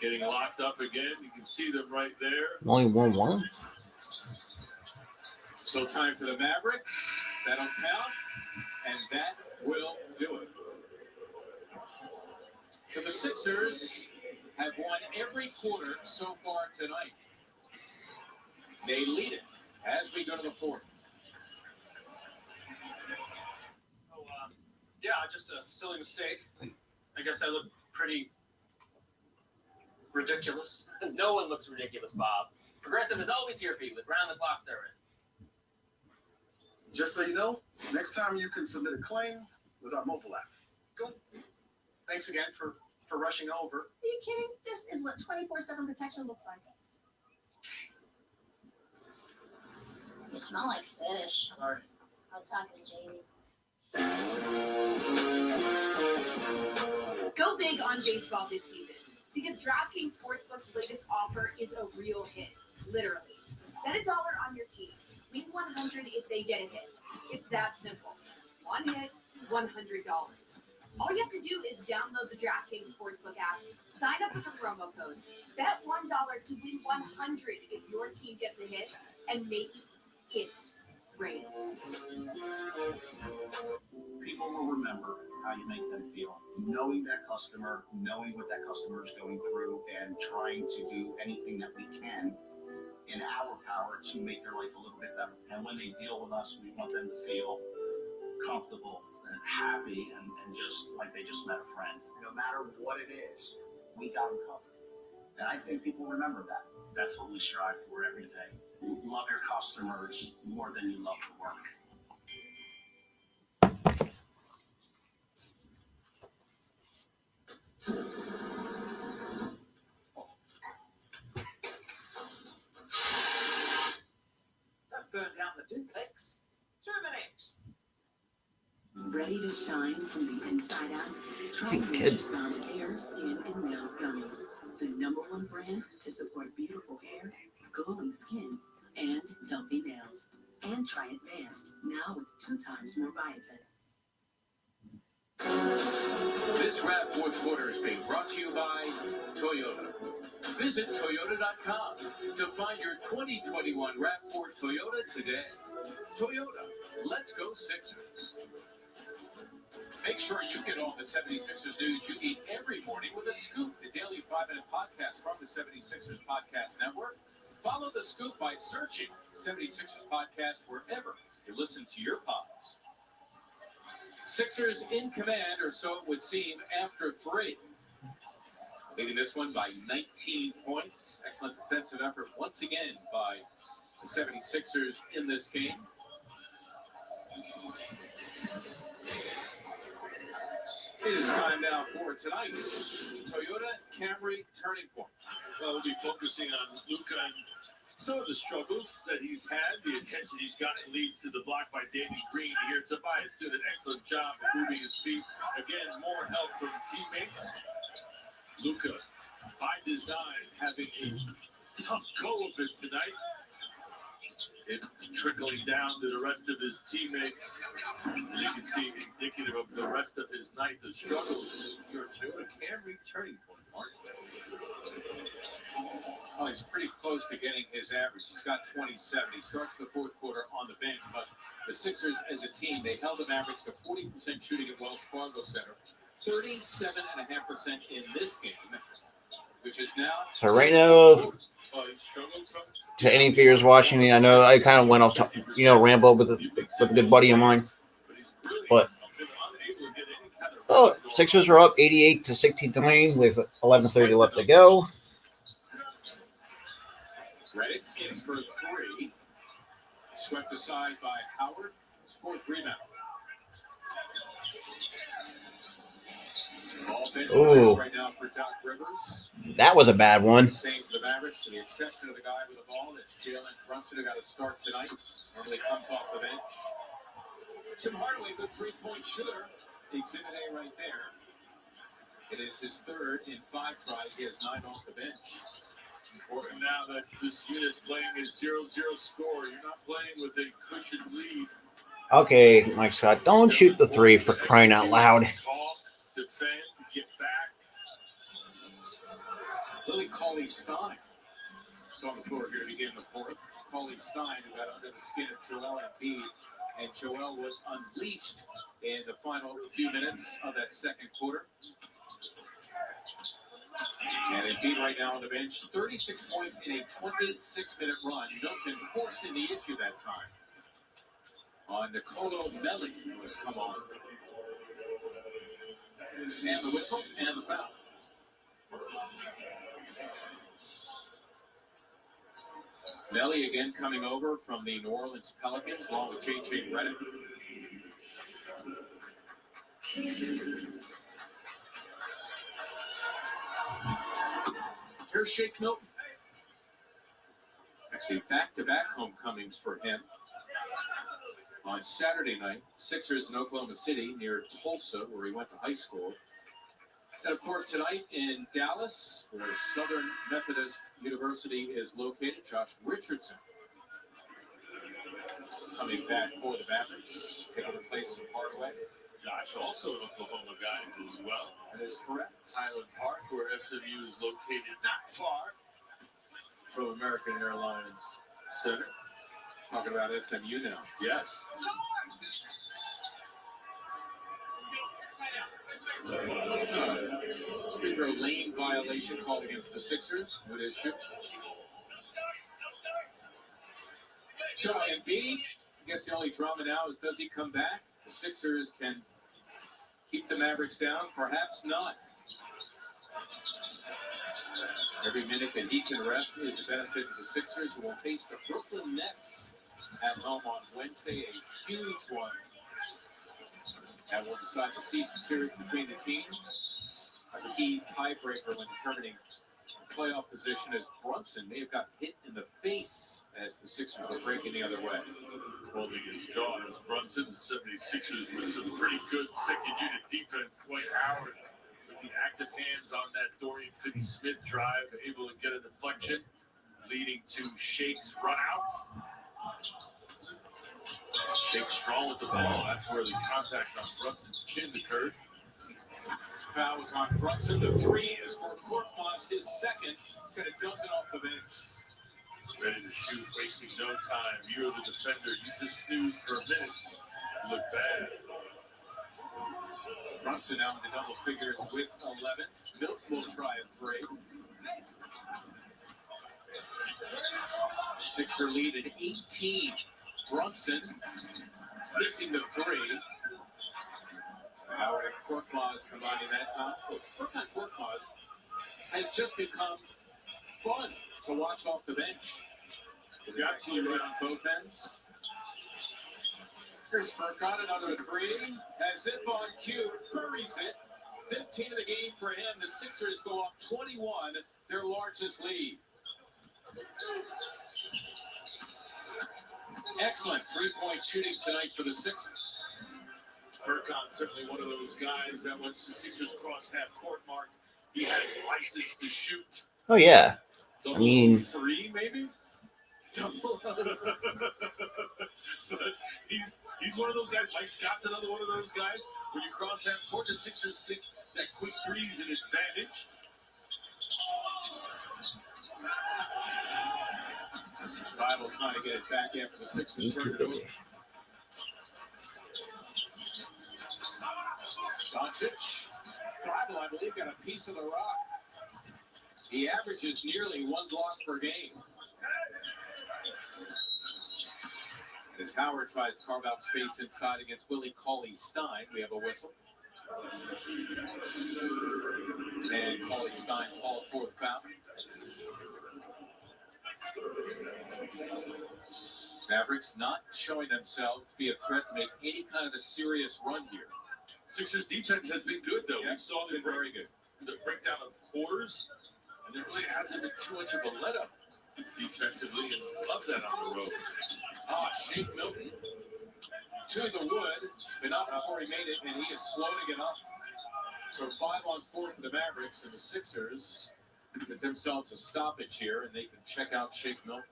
getting locked up again. You can see them right there.
Only 1-1.
So time for the Mavericks. That'll count, and that will do it. So the Sixers have won every quarter so far tonight. They lead it as we go to the fourth.
Yeah, just a silly mistake. I guess I look pretty ridiculous.
No one looks ridiculous, Bob. Progressive is always here for you with round-the-clock service.
Just so you know, next time you can submit a claim with our mobile app.
Good. Thanks again for rushing over.
Are you kidding? This is what 24/7 protection looks like. You smell like fish.
Sorry.
I was talking to Jamie.
Go big on baseball this season because DraftKings Sportsbook's latest offer is a real hit. Literally. Bet $1 on your team. Win $100 if they get a hit. It's that simple. One hit, $100. All you have to do is download the DraftKings Sportsbook app, sign up with the promo code, bet $1 to win $100 if your team gets a hit, and make it rain.
People will remember how you make them feel. Knowing that customer, knowing what that customer is going through, and trying to do anything that we can in our power to make their life a little bit better. And when they deal with us, we want them to feel comfortable and happy and just like they just met a friend. No matter what it is, we got them covered. And I think people remember that. That's what we strive for every day. Love your customers more than you love the work.
Don't burn down the duplex. Terminix.
Ready to shine from the inside out? Try
Hey, kid.
Nature's Bound Hair, Skin, and Nails Gummies. The #1 brand to support beautiful hair, glowing skin, and healthy nails. And try Advanced, now with 2 times more biotin.
This rap fourth quarter is being brought to you by Toyota. Visit Toyota.com to find your 2021 RAV4 Toyota today. Toyota, let's go Sixers. Make sure you get all the 76ers news you need every morning with a scoop, the daily 5-minute podcast from the 76ers Podcast Network. Follow the scoop by searching 76ers Podcast wherever you listen to your pods. Sixers in command, or so it would seem, after 3. Leading this one by 19 points. Excellent defensive effort once again by the 76ers in this game. It is time now for tonight's Toyota Camry Turning Point.
Well, we'll be focusing on Luka and some of the struggles that he's had, the attention he's gotten leads to the block by Danny Green. Here, Tobias did an excellent job of moving his feet. Again, more help from teammates. Luka, by design, having a tough go of it tonight. It trickling down to the rest of his teammates. And you can see indicative of the rest of his night, the struggles. Your Toyota Camry Turning Point, Mark.
Well, he's pretty close to getting his average. He's got 27. He starts the fourth quarter on the bench, but the Sixers as a team, they held the Mavericks to 40% shooting at Wells Fargo Center, 37.5% in this game, which is now...
So right now, to any viewers watching me, I know I kind of went off, ramble with a good buddy of mine, but Sixers are up 88-69 with 11:30 left to go.
Reddick is for 3. Swept aside by Howard. His 4th rebound. All bench players right now for Doc Rivers.
That was a bad one.
Same for the Mavericks, to the exception of the guy with the ball. That's Jalen Brunson, who got a start tonight. Normally comes off the bench. Tim Hardaway, good 3-point shooter. Exhibit A right there. It is his 3rd in 5 tries. He has 9 off the bench.
Important now that this unit's playing a 0-0 score. You're not playing with a cushioned lead.
Okay, Mike Scott, don't shoot the 3 for crying out loud.
Talk, defend, get back.
Lily Cauley-Stein is on the floor here to begin the 4th. Cauley-Stein, who got under the skin of Joel Embiid, and Joel was unleashed in the final few minutes of that second quarter. And Embiid right now on the bench, 36 points in a 26-minute run. Milton forcing the issue that time on Nicolo Melli, who has come on. And the whistle and the foul. Melly again coming over from the New Orleans Pelicans along with J.J. Redick. Here's Shake Milton. Actually, back-to-back homecomings for him. On Saturday night, Sixers in Oklahoma City near Tulsa, where he went to high school. And, of course, tonight in Dallas, where Southern Methodist University is located, Josh Richardson coming back for the Mavericks, taking the place of Hardaway.
Josh also an Oklahoma guy as well.
That is correct.
Highland Park, where SMU is located not far from American Airlines Center.
Talking about SMU now.
Yes.
Free throw lane violation called against the Sixers. Good issue. So, Embiid, I guess the only drama now is, does he come back? The Sixers can keep the Mavericks down? Perhaps not. Every minute that he can rest is a benefit to the Sixers, who will face the Brooklyn Nets at home on Wednesday, a huge one. And will decide the season series between the teams. A key tiebreaker when determining playoff position, as Brunson may have got hit in the face as the Sixers were breaking the other way.
Holding his jaw as Brunson, the 76ers with some pretty good second unit defense. Dwight Howard with the active hands on that Dorian Finney-Smith drive, able to get a deflection, leading to Shake's run out. Shake strong with the ball. That's where the contact on Brunson's chin occurred.
Foul was on Brunson. The three is for Korkmaz, his second. He's got a dozen off the bench.
Ready to shoot, wasting no time. You're the defender. You just snooze for a minute. You look bad.
Brunson now in the double figures with 11. Milk will try a three. Sixer lead at 18. Brunson missing the three. Howard and Korkmaz combining that time. Korkmaz has just become fun to watch off the bench. You're absolutely right on both ends. Here's Furkan, another three. Has it on cue, buries it. 15 of the game for him. The Sixers go up 21, their largest lead. Excellent three-point shooting tonight for the Sixers.
Furkan, certainly one of those guys that once the Sixers cross half-court mark, he has license to shoot.
Oh, yeah.
Double
I mean,
three, maybe? Double. But he's one of those guys. Mike Scott's another one of those guys. When you cross half-court, the Sixers think that quick three is an advantage.
Bible trying to get it back after the Sixers turned it over. Doncic. Bible, I believe, got a piece of the rock. He averages nearly one block per game. As Howard tries to carve out space inside against Willie Cauley-Stein, we have a whistle. And Cauley-Stein called for the foul. Mavericks not showing themselves to be a threat to make any kind of a serious run here.
Sixers defense has been good, though.
Yeah,
We saw
been very good.
The breakdown of quarters, and there really hasn't been too much of a let-up defensively, and love that on the road.
Shake Milton to the wood, but not before he made it, and he is slow to get up. So 5-on-4 for the Mavericks, and the Sixers get themselves a stoppage here, and they can check out Shake Milton.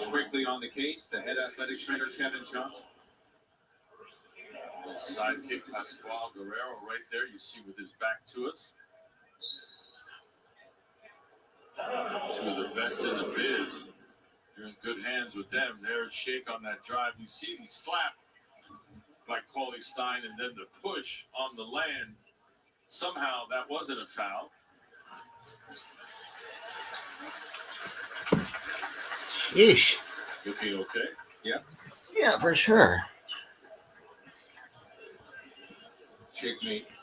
Quickly on the case, the head athletic trainer, Kevin Johnson.
Little sidekick Pascual Guerrero right there, you see with his back to us. Two of the best in the biz. You're in good hands with them. There's Shake on that drive. You see the slap by Cauley-Stein and then the push on the land. Somehow that wasn't a foul.
Yeesh.
Looking okay?
Yep.
Yeah, for sure.
Shake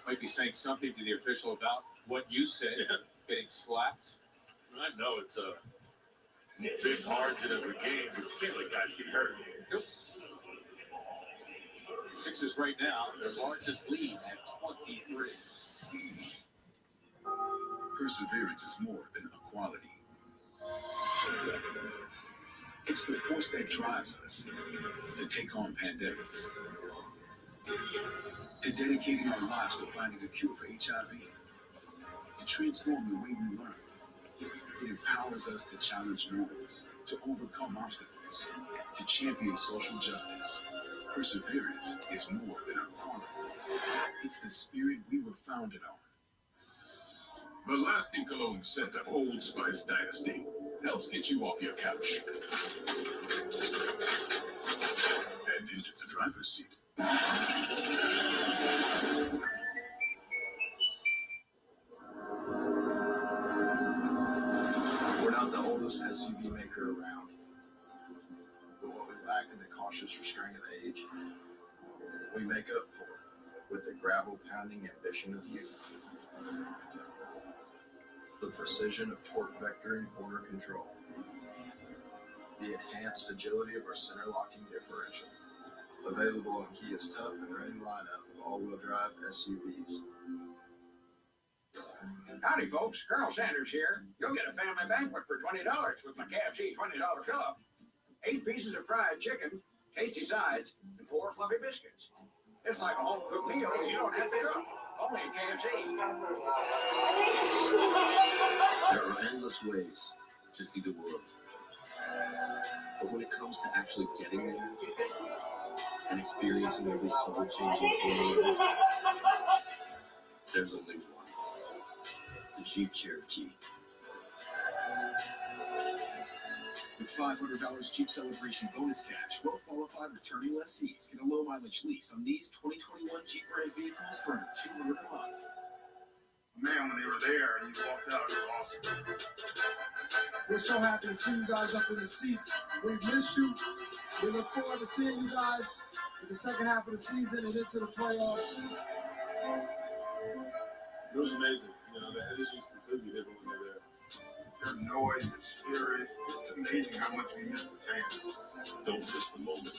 might be saying something to the official about what you said, getting slapped.
I know it's a big margin of the game, but you can't let guys get hurt.
Nope. Sixers right now, their largest lead at 23.
Perseverance is more than a quality. It's the force that drives us to take on pandemics, to dedicating our lives to finding a cure for HIV, to transform the way we learn. It empowers us to challenge norms, to overcome obstacles, to champion social justice. Perseverance is more than a quality. It's the spirit we were founded on. The lasting cologne scent of Old Spice Dynasty helps get you off your couch and into the driver's seat.
We're not the oldest SUV maker around, but what we lack in the cautious restraint of age, we make up for it with the gravel-pounding ambition of youth. The precision of torque vectoring corner control. The enhanced agility of our center locking differential. Available on Kia's tough and ready lineup of all-wheel drive SUVs.
Howdy, folks. Colonel Sanders here. You'll get a family banquet for $20 with my KFC $20 fill-up. 8 pieces of fried chicken, tasty sides, and 4 fluffy biscuits. It's like a home-cooked meal you don't have to cook. Only at KFC.
There are endless ways to see the world. But when it comes to actually getting there and experiencing every soul-changing feeling, there's only one. The Jeep Cherokee. With $500 Jeep Celebration bonus cash, well-qualified returning lessees get a low-mileage lease on these 2021 Jeep brand vehicles for under $200 a month.
Man, when they were there and you walked out, it was awesome.
We're so happy to see you guys up in the seats. We've missed you. We look forward to seeing you guys in the second half of the season and into the playoffs.
It was amazing. You know, the energy's completely different when they're there.
Their noise, their spirit. It's amazing how much we miss the fans.
Don't miss the moment.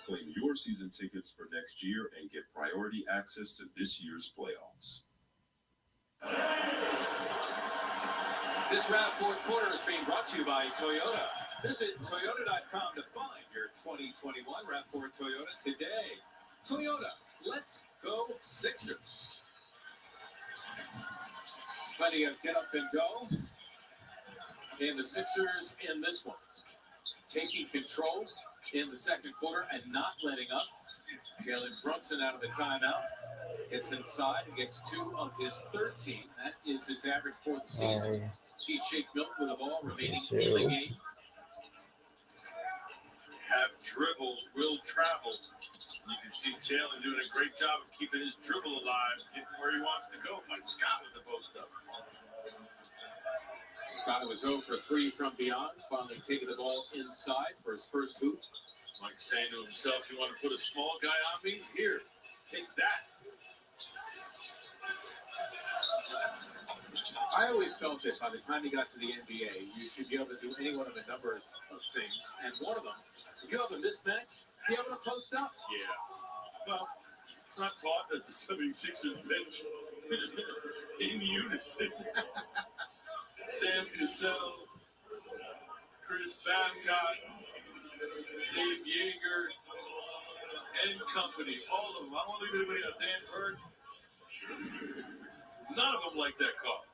Claim your season tickets for next year and get priority access to this year's playoffs.
This round fourth quarter is being brought to you by Toyota. Visit Toyota.com to find your 2021 RAV4 Toyota today. Toyota, let's go Sixers. Plenty of get up and go. And the Sixers in this one, taking control in the second quarter and not letting up. Jalen Brunson out of the timeout. Gets inside and gets 2 of his 13. That is his average for the season. See Shake Milton with the ball remaining in the game.
Have dribbled, will travel. You can see Jalen doing a great job of keeping his dribble alive, getting where he wants to go. Like Scott with the post up.
Scott was 0 for 3 from beyond, finally taking the ball inside for his first hoop.
Like saying to himself, you want to put a small guy on me? Here, take that.
I always felt that by the time you got to the NBA, you should be able to do any one of a number of things. And one of them, if you have a mismatch, be able to post up.
Yeah. Well, it's not taught that the 76ers bench in unison. Sam Cassell, Chris Babcock, Dave Yeager, and company. All of them. I won't leave anybody out. Dan Burke. None of them like that call.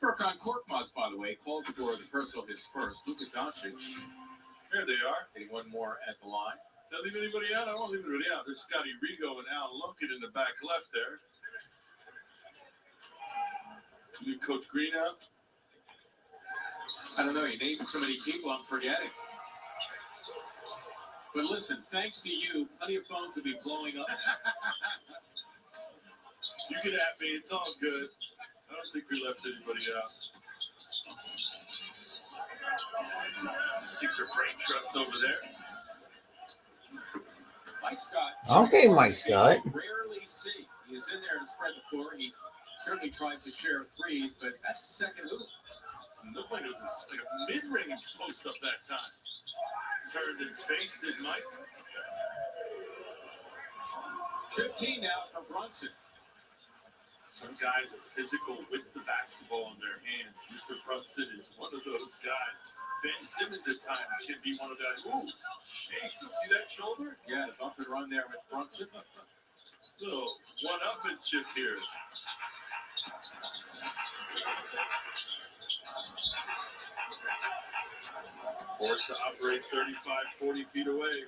Furkan Korkmaz, by the way, called for the personal his first. Luka Doncic.
Here they are.
Getting one more at the line.
Did I leave anybody out? I won't leave anybody out. There's Scotty Rigo and Al Lumpkin in the back left there. You Coach Green out?
I don't know. You named so many people, I'm forgetting. But listen, thanks to you, plenty of phones will be blowing up.
You can at me. It's all good. I don't think we left anybody out. Sixer brain trust over there.
Mike Scott.
Okay, Mike Scott.
Rarely see. He is in there to spread the floor. He certainly tries to share threes, but that's the second move.
Looked like it was like a mid-range post up that time. Turned and faced it, Mike.
15 now for Brunson.
Some guys are physical with the basketball in their hands. Mr. Brunson is one of those guys. Ben Simmons at times can be one of those. Ooh, shake. You see that shoulder?
Yeah, bump and run there with Brunson.
Little one-upmanship here. Forced to operate 35, 40 feet away.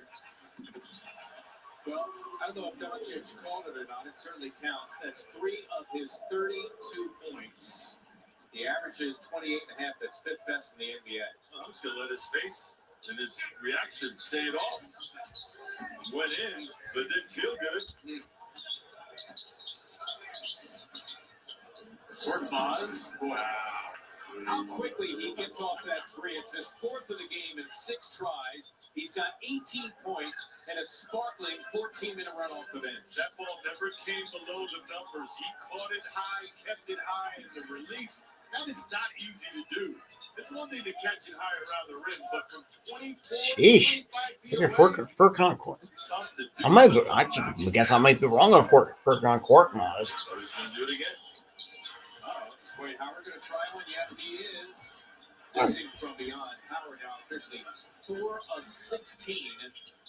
Well, I don't know if Doncic called it or not. It certainly counts. That's 3 of his 32 points. The average is 28.5. That's 5th best in the NBA.
Well, I'm just going to let his face and his reaction say it all. Went in, but didn't feel good.
Korkmaz. Wow. How quickly he gets off that 3. It's his 4th of the game in 6 tries. He's got 18 points and a sparkling 14-minute run off the bench.
That ball never came below the numbers. He caught it high, kept it high, and the release, that is not easy to do. It's one thing to catch it high around the rim, but from 24
Sheesh.
25 feet away,
Furkan Court.
tough to do.
I guess I might be wrong on Furkan Court.
But he's going to do it again.
Is Dwight Howard going to try one? Yes, he is. Missing from beyond. Howard now officially 4 of 16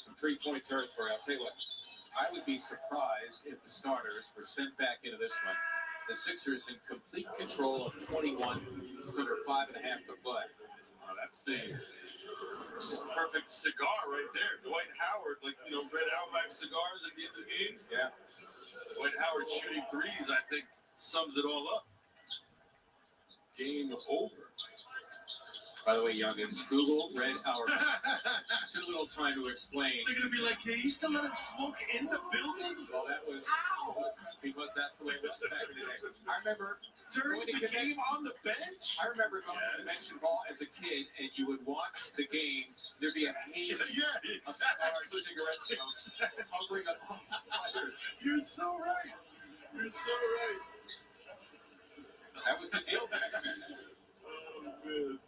from three-point territory. I'll tell you what, I would be surprised if the starters were sent back into this one. The Sixers in complete control of 21, just under 5.5 to play.
That's the perfect cigar right there. Dwight Howard, like, Red Outback cigars at the end of the games.
Yeah.
Dwight Howard shooting threes, I think, sums it all up. Game over.
By the way, youngins, Google Red Howard. Too little time to explain.
They're going to be like, hey, you still let him smoke in the building?
Well, that was because that's the way it was back in the day. I remember
During
going
the
to
game on the bench?
I remember going to convention hall as a kid, and you would watch the game. There'd be a haze of cigarette smoke hovering above the players.
You're so right. You're so right.
That was the deal back then.
Oh, man.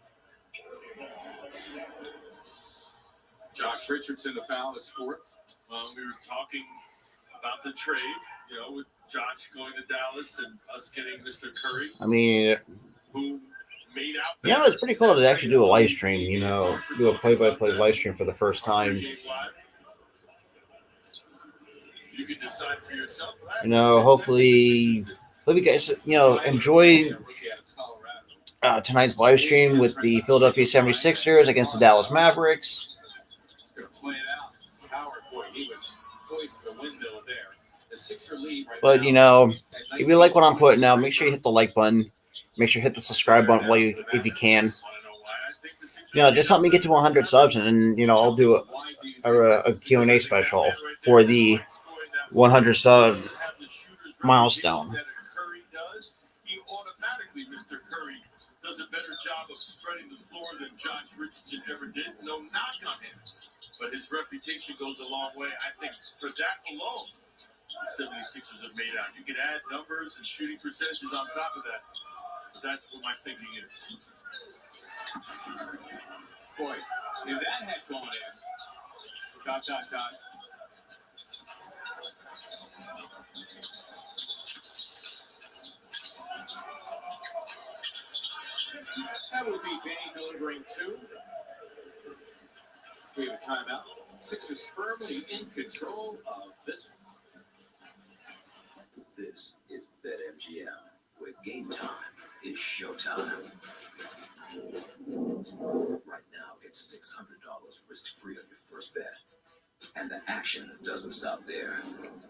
Josh Richardson, the foul, is 4th.
We were talking about the trade, with Josh going to Dallas and us getting Mr. Curry.
I mean,
who made out.
Yeah, it's pretty cool to actually do a live stream. Do a play-by-play live stream for the first time.
You can decide for yourself.
Hopefully you guys, enjoy tonight's live stream with the Philadelphia 76ers against the Dallas Mavericks.
He's going to play it out. Howard, boy, he was poised for the windmill there. The Sixer lead right
But,
now.
if you like what I'm putting out, make sure you hit the like button. Make sure you hit the subscribe button if you can. Just help me get to 100 subs, and I'll do a Q&A special for the 100 sub milestone.
He automatically, Mr. Curry, does a better job of spreading the floor than Josh Richardson ever did. No knock on him, but his reputation goes a long way. I think for that alone, the 76ers have made out. You can add numbers and shooting percentages on top of that. But that's what my thinking is.
Boy, if that had gone in, ... That would be Benny delivering 2. We have a timeout. Sixers firmly in control of this one.
This is BetMGM, where game time is showtime. Right now, get $600 risk-free on your first bet. And the action doesn't stop there.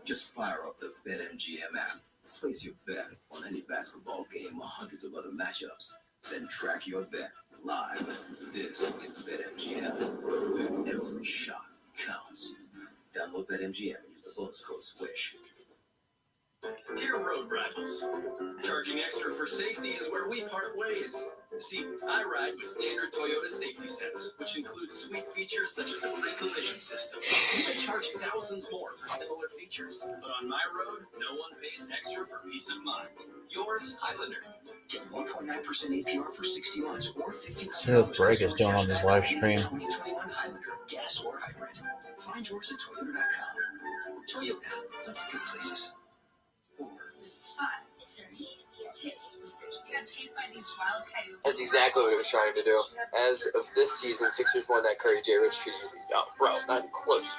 Just fire up the BetMGM app. Place your bet on any basketball game or hundreds of other matchups. Then track your bet live. This is BetMGM, where every shot counts. Download BetMGM and use the bonus code SWISH. Dear road rivals, charging extra for safety is where we part ways. See, I ride with standard Toyota safety sets, which include sweet features such as a pre-collision system. You may charge thousands more for similar features, but on my road, no one pays extra for peace of mind. Yours, Highlander. Get 1.9% APR for 60 months or $1,500.
See what Greg is doing on his live stream.
2021 Highlander, gas or hybrid. Find yours at Toyota.com. Toyota, let's go places.
That's exactly what it was trying to do. As of this season, Sixers won that Curry J. Rich treaty. Oh, bro, not even close.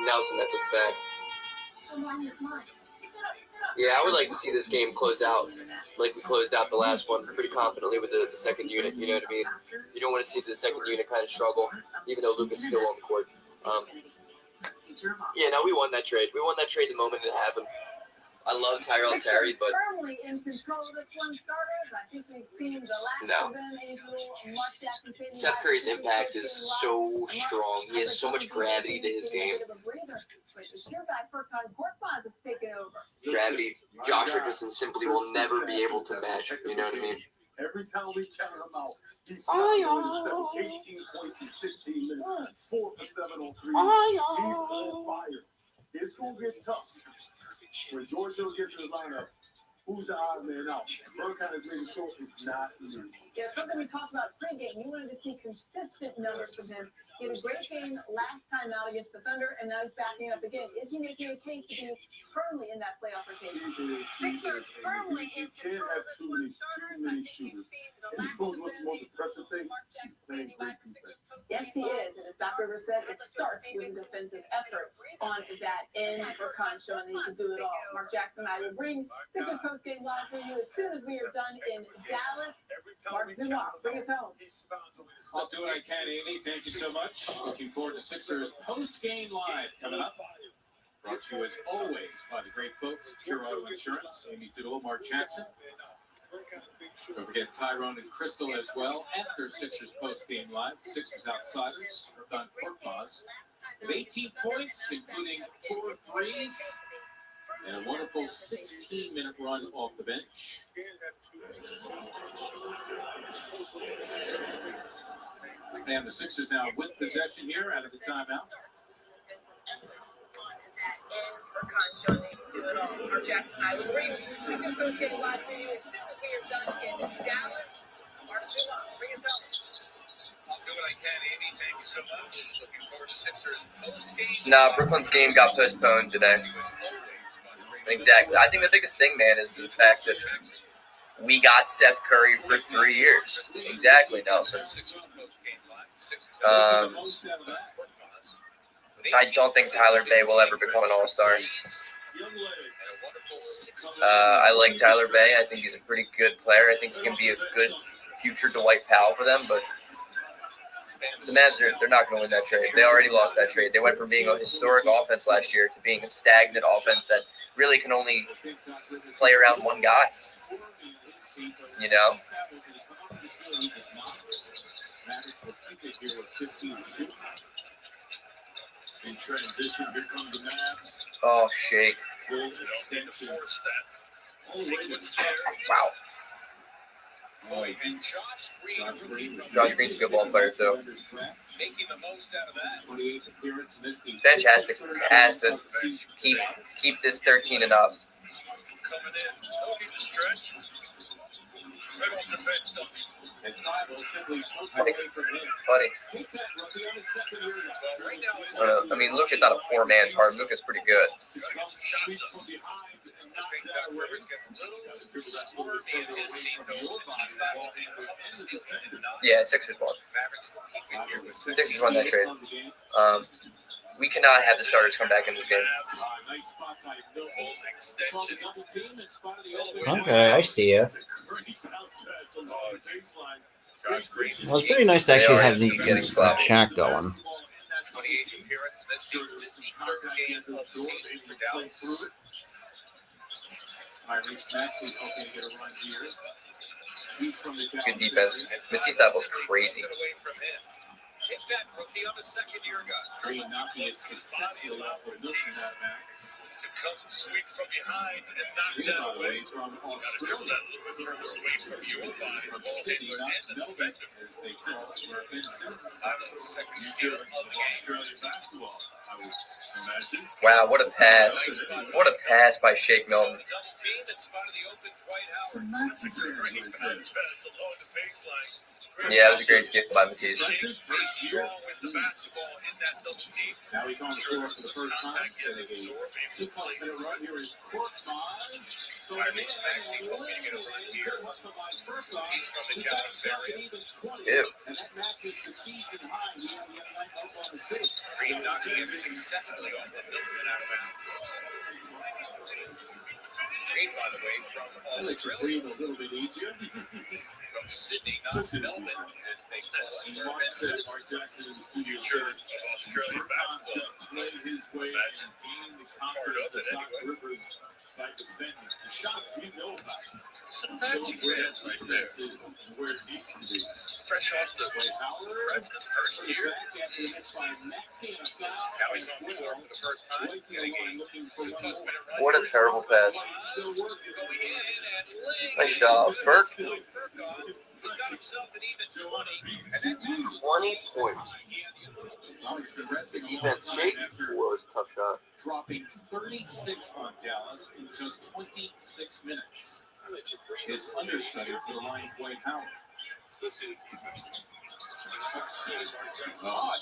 Nelson, that's a fact. Yeah, I would like to see this game close out like we closed out the last one pretty confidently with the second unit. You know what I mean? You don't want to see the second unit kind of struggle, even though Luka's still on the court. Yeah, no, we won that trade. We won that trade the moment it happened. I love Tyrell Terry, but
firmly in control of this one, starters. I think we've seen the last of them.
Seth Curry's impact is so strong. He has so much gravity to his game. Gravity, Josh Richardson simply will never be able to match. You know what I mean?
Every time we count him out, he's 18 points in 16 minutes, 4 for 7 on 3. He's on fire. It's going to get tough. When George Hill gets in the lineup, who's the odd man out? Burkhead is really short. It's not easy.
Yeah, something we talked about pregame. You wanted to see consistent numbers from him. He had a great game last time out against the Thunder, and now he's backing up again. Is he making a case to be firmly in that playoff rotation?
Sixers firmly in control of this one, starters. Shooters. And he goes with the most impressive thing. He's playing great defense.
Yes, he is. And as Doc Rivers said, it starts with a defensive effort on that end for Khan, showing that he can do it all. Mark Jackson and I will bring Sixers postgame live for you as soon as we are done in Dallas. Mark Zuma, bring us home.
I'll do what I can, Amy. Thank you so much. Looking forward to Sixers post-game live coming up. Brought to you as always by the great folks at Pure Auto Insurance. Amy Goodall, Mark Jackson. Don't forget Tyrone and Crystal as well. After Sixers post-game live, Sixers Outsiders, Erkan Korkmaz, with 18 points, including 4 threes, and a wonderful 16-minute run off the bench. And the Sixers now with possession here out of the timeout.
Mark Jackson and I will bring Sixers postgame live for you as soon as we are done in Dallas. Mark Zuma, bring us home.
I'll do what I can, Amy. Thank you so much. Looking forward to Sixers post-game.
Nah, Brooklyn's game got postponed today. Exactly. I think the biggest thing, man, is the fact that we got Seth Curry for 3 years. Exactly, Nelson. I don't think Tyler Bay will ever become an all-star. I like Tyler Bay. I think he's a pretty good player. I think he can be a good future Dwight Powell for them, but the Mavs, they're not going to win that trade. They already lost that trade. They went from being a historic offense last year to being a stagnant offense that really can only play around one guy. You know?
Mavericks will keep it here with 15 to shoot. In transition, here come the Mavs.
Oh, shake.
Full extension.
Wow.
Oh, and Josh Green.
Josh Green's a good ball player, too.
Making the most out of that. 28th appearance in this team.
Bench has to keep this 13 and up.
Coming in, no need to stretch. Right off the bench, though.
And five will simply poke away from him.
Buddy.
Take that rookie on the second year. Right
I mean, Luka's not a poor man's heart. Luka's pretty good.
Sweep from behind and knock that away.
Yeah, Sixers won. Sixers won that trade. We cannot have the starters come back in this game.
Okay, I see you. Well, it's pretty nice to actually have the chat going.
28th appearance in this team. Just the third game of the season for Dallas.
Tyrese Maxey hoping to get a run here. He's from the
Good defense. Mitzi Stapple's crazy.
Take that rookie on the second year guy.
Green knocking it successfully out for Milton that match.
To
come sweep from behind and knock that away.
From
Got to dribble
Australia.
that a little bit further away from your body.
From
Ball
Sydney,
handler
not
and the
Melbourne,
defender.
as they call it, where Ben Simmons is
I'm on the second steal of the game.
Australian basketball, I would imagine.
Wow, what a pass. What a pass by Shake Milton.
Double team that spotted the open Dwight Howard.
Some Maxi fans
Great
right
bounce
there.
pass along the baseline.
Yeah, it was a great skip by Matisse.
That's his first year.
Strong with the basketball in that double team.
Now he's on the floor for the first time. Getting a 2+ minute run. Here is Court Mize.
Tyrese Maxey hoping to get a run here. He's from the Dallas Mavericks.
Ew.
And that matches the season high here in the other night in Oklahoma City.
Green knocking it successfully off the middle and out of bounds. Green, by the way, from
That makes it
Australia.
breathe a little bit easier.
From Sydney, not Melbourne. As they call it.
Mark said, Mark Jackson in the studio
Future
said,
of Australian basketball.
play his way and gain the confidence of Doc Rivers by defending. The shots we know about.
Some
Shows
magic
where
hands right there.
defense is and where it needs to be.
Fresh off the
Dwight Howard.
That's his first year.
Back after the miss by Maxey and a foul.
Now he's on the floor for the first time.
Dwight to the
Getting
line
a
looking for
2+
one more.
minute run.
What a terrible pass.
Still working.
Going in and laying
Nice
it.
job, Burke.
Still Furkan. He's got himself an even 20. And that
20 points.
Obviously resting a long
Defense
time
Shake
after
was a tough shot.
dropping 36 on Dallas in just 26 minutes. His understudy to the line, Dwight Howard.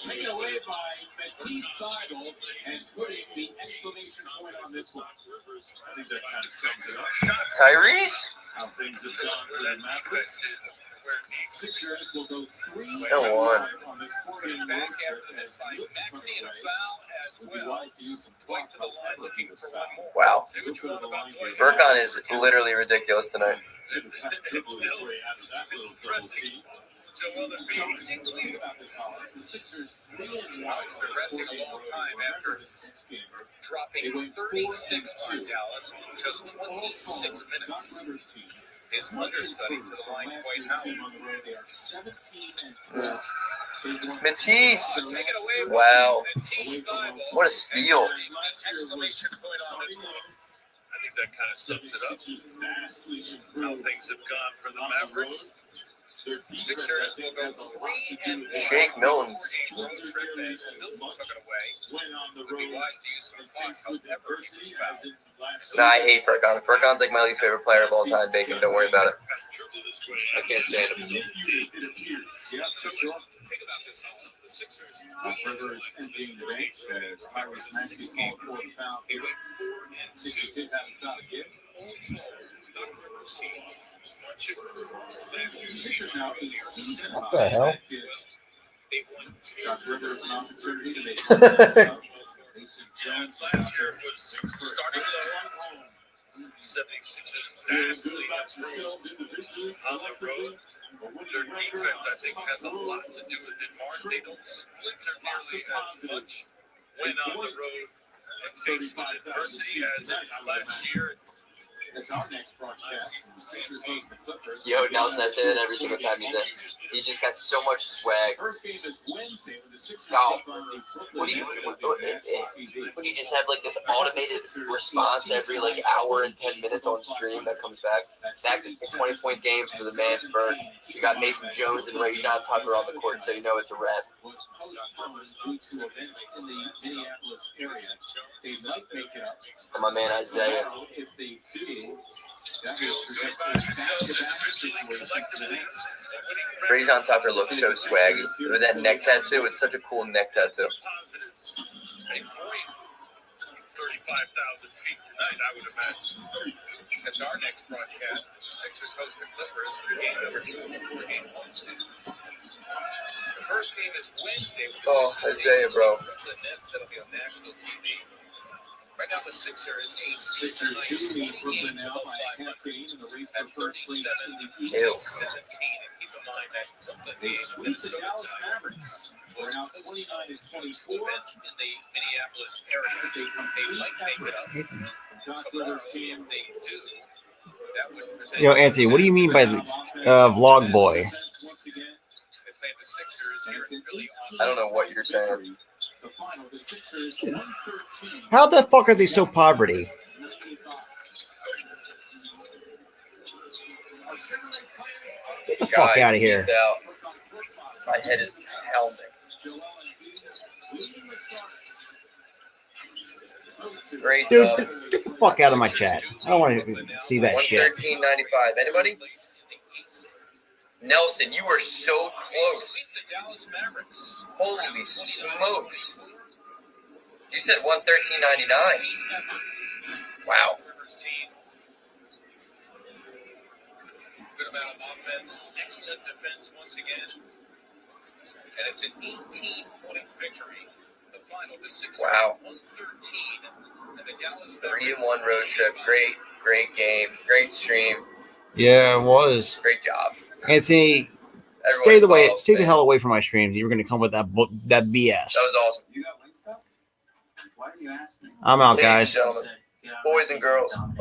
Taken away by Matisse Thybulle and putting the exclamation point on this one.
I think that kind of sums it up.
Tyrese?
How things have gone for the Mavericks. Sixers will go 3
No one.
on this 4-game road trip as Newton took it away. Would be wise to use some clock to looking this foul.
Wow.
Go to the line here.
Furkan is literally ridiculous tonight.
Dribble his way out of that little double team.
So, well, the
So, think about this, Howard. The Sixers 3-1 on this 4-game road trip. Remember, the 6-gamer.
dropping
They went
36 on
4-2.
Dallas in just 26 minutes.
Doc Rivers' team.
His understudy to the line, Dwight Howard.
On the road, they are 17 and 12. They won
Matisse.
Taken away with
Wow.
Matisse Thybulle.
What a steal.
Exclamation point on this one. I think that kind of sums it up.
Vastly
How
improved
things have gone for the
on the road.
Mavericks.
Their defense,
Sixers
I
will
think,
go
has a lot to do
3-1.
with
Shake Milton.
4-game road trip as Milton took it away.
when on the
Would be
road
wise to use some
and
clock.
faced with
However, he
adversity
was
as
fouled.
in last
No, I
season.
hate Furkan. Furkan's like my least favorite player of all time, Bacon. Don't worry about it. I can't stand him.
It appears. Yeah, for sure.
Think about this, the Sixers.
Rivers emptying the bench as Tyrese Maxey called for the foul.
They went 4 and 2.
Sixers did have a foul again.
Doc Rivers' team. Watch it. Last year,
Sixers now a season
What the hell?
That gives
they won 2.
Doc Rivers an opportunity to make Mason Jones
Last year was starting low. 76ers vastly improved on the road. Their defense, I think, has a lot to do with it. Mark, they don't splinter nearly as much when on the road and faced with adversity as in last year.
That's our next broadcast. Sixers host the Clippers.
Yo, Nelson, I say that every single time he's in. He just got so much swag.
First game is Wednesday when the Sixers
Golf.
take on the
What do
Brooklyn
you,
Nets
what,
on
what,
national TV.
when you just have like this automated response every like hour and 10 minutes on stream that comes back to 20-point games for the man Burke. You got Mason Jones and Rajon Tucker on the court, so you know it's a wrap.
Was postponed due to events in the Minneapolis area. They might make it up.
And my man Isaiah.
Now, if they do, that will present a back-to-back situation for the Knicks.
Rajon Tucker looks so swaggy. With that neck tattoo, it's such a cool neck tattoo.
They point 35,000 feet tonight, I would imagine. That's our next broadcast. The Sixers host the Clippers for game number 2 of the 4-game homestand. The first game is Wednesday with the
Oh,
Sixers
Isaiah, bro.
Brooklyn Nets. That'll be on national TV. Right now, the Sixers
Sixers do lead Brooklyn now by a half game in the race for
at
first place
37
in the
Ew.
East.
17. And keep in mind that Brooklyn
They
game
sweep the
Minnesota
Dallas
time
Mavericks. They're now 29 and 24.
events in the Minneapolis area.
They
They might make it up.
Doc
Tomorrow,
Rivers' team.
if they do, that would present.
Yo, Anthony, what do you mean by the vlog boy?
Once again,
They play the Sixers here in Philly.
I don't know what you're saying.
The final, the Sixers 113.
How the fuck are they still poverty?
95. Our center leg players are
Get the fuck out of here.
Peace out. My head is pounding.
Joel Embiid leading the starters. Those two.
Great
Dude,
job.
get the fuck out of my chat. I don't want to see that shit.
113.95. Anybody? Nelson, you were so close.
The Dallas Mavericks.
Holy smokes. You said 113.99. Wow.
Good amount of offense, excellent defense once again. And it's an 18-point victory. The final, the Sixers
Wow.
113. And the Dallas
3-1 road trip. Great game. Great stream.
Yeah, it was.
Great job.
Anthony,
Everyone
stay the hell away from my streams. You're going to come with that BS.
That was awesome.
You got Wingstop? Why didn't you ask me?
I'm out,
Ladies
guys.
and gentlemen, boys and girls.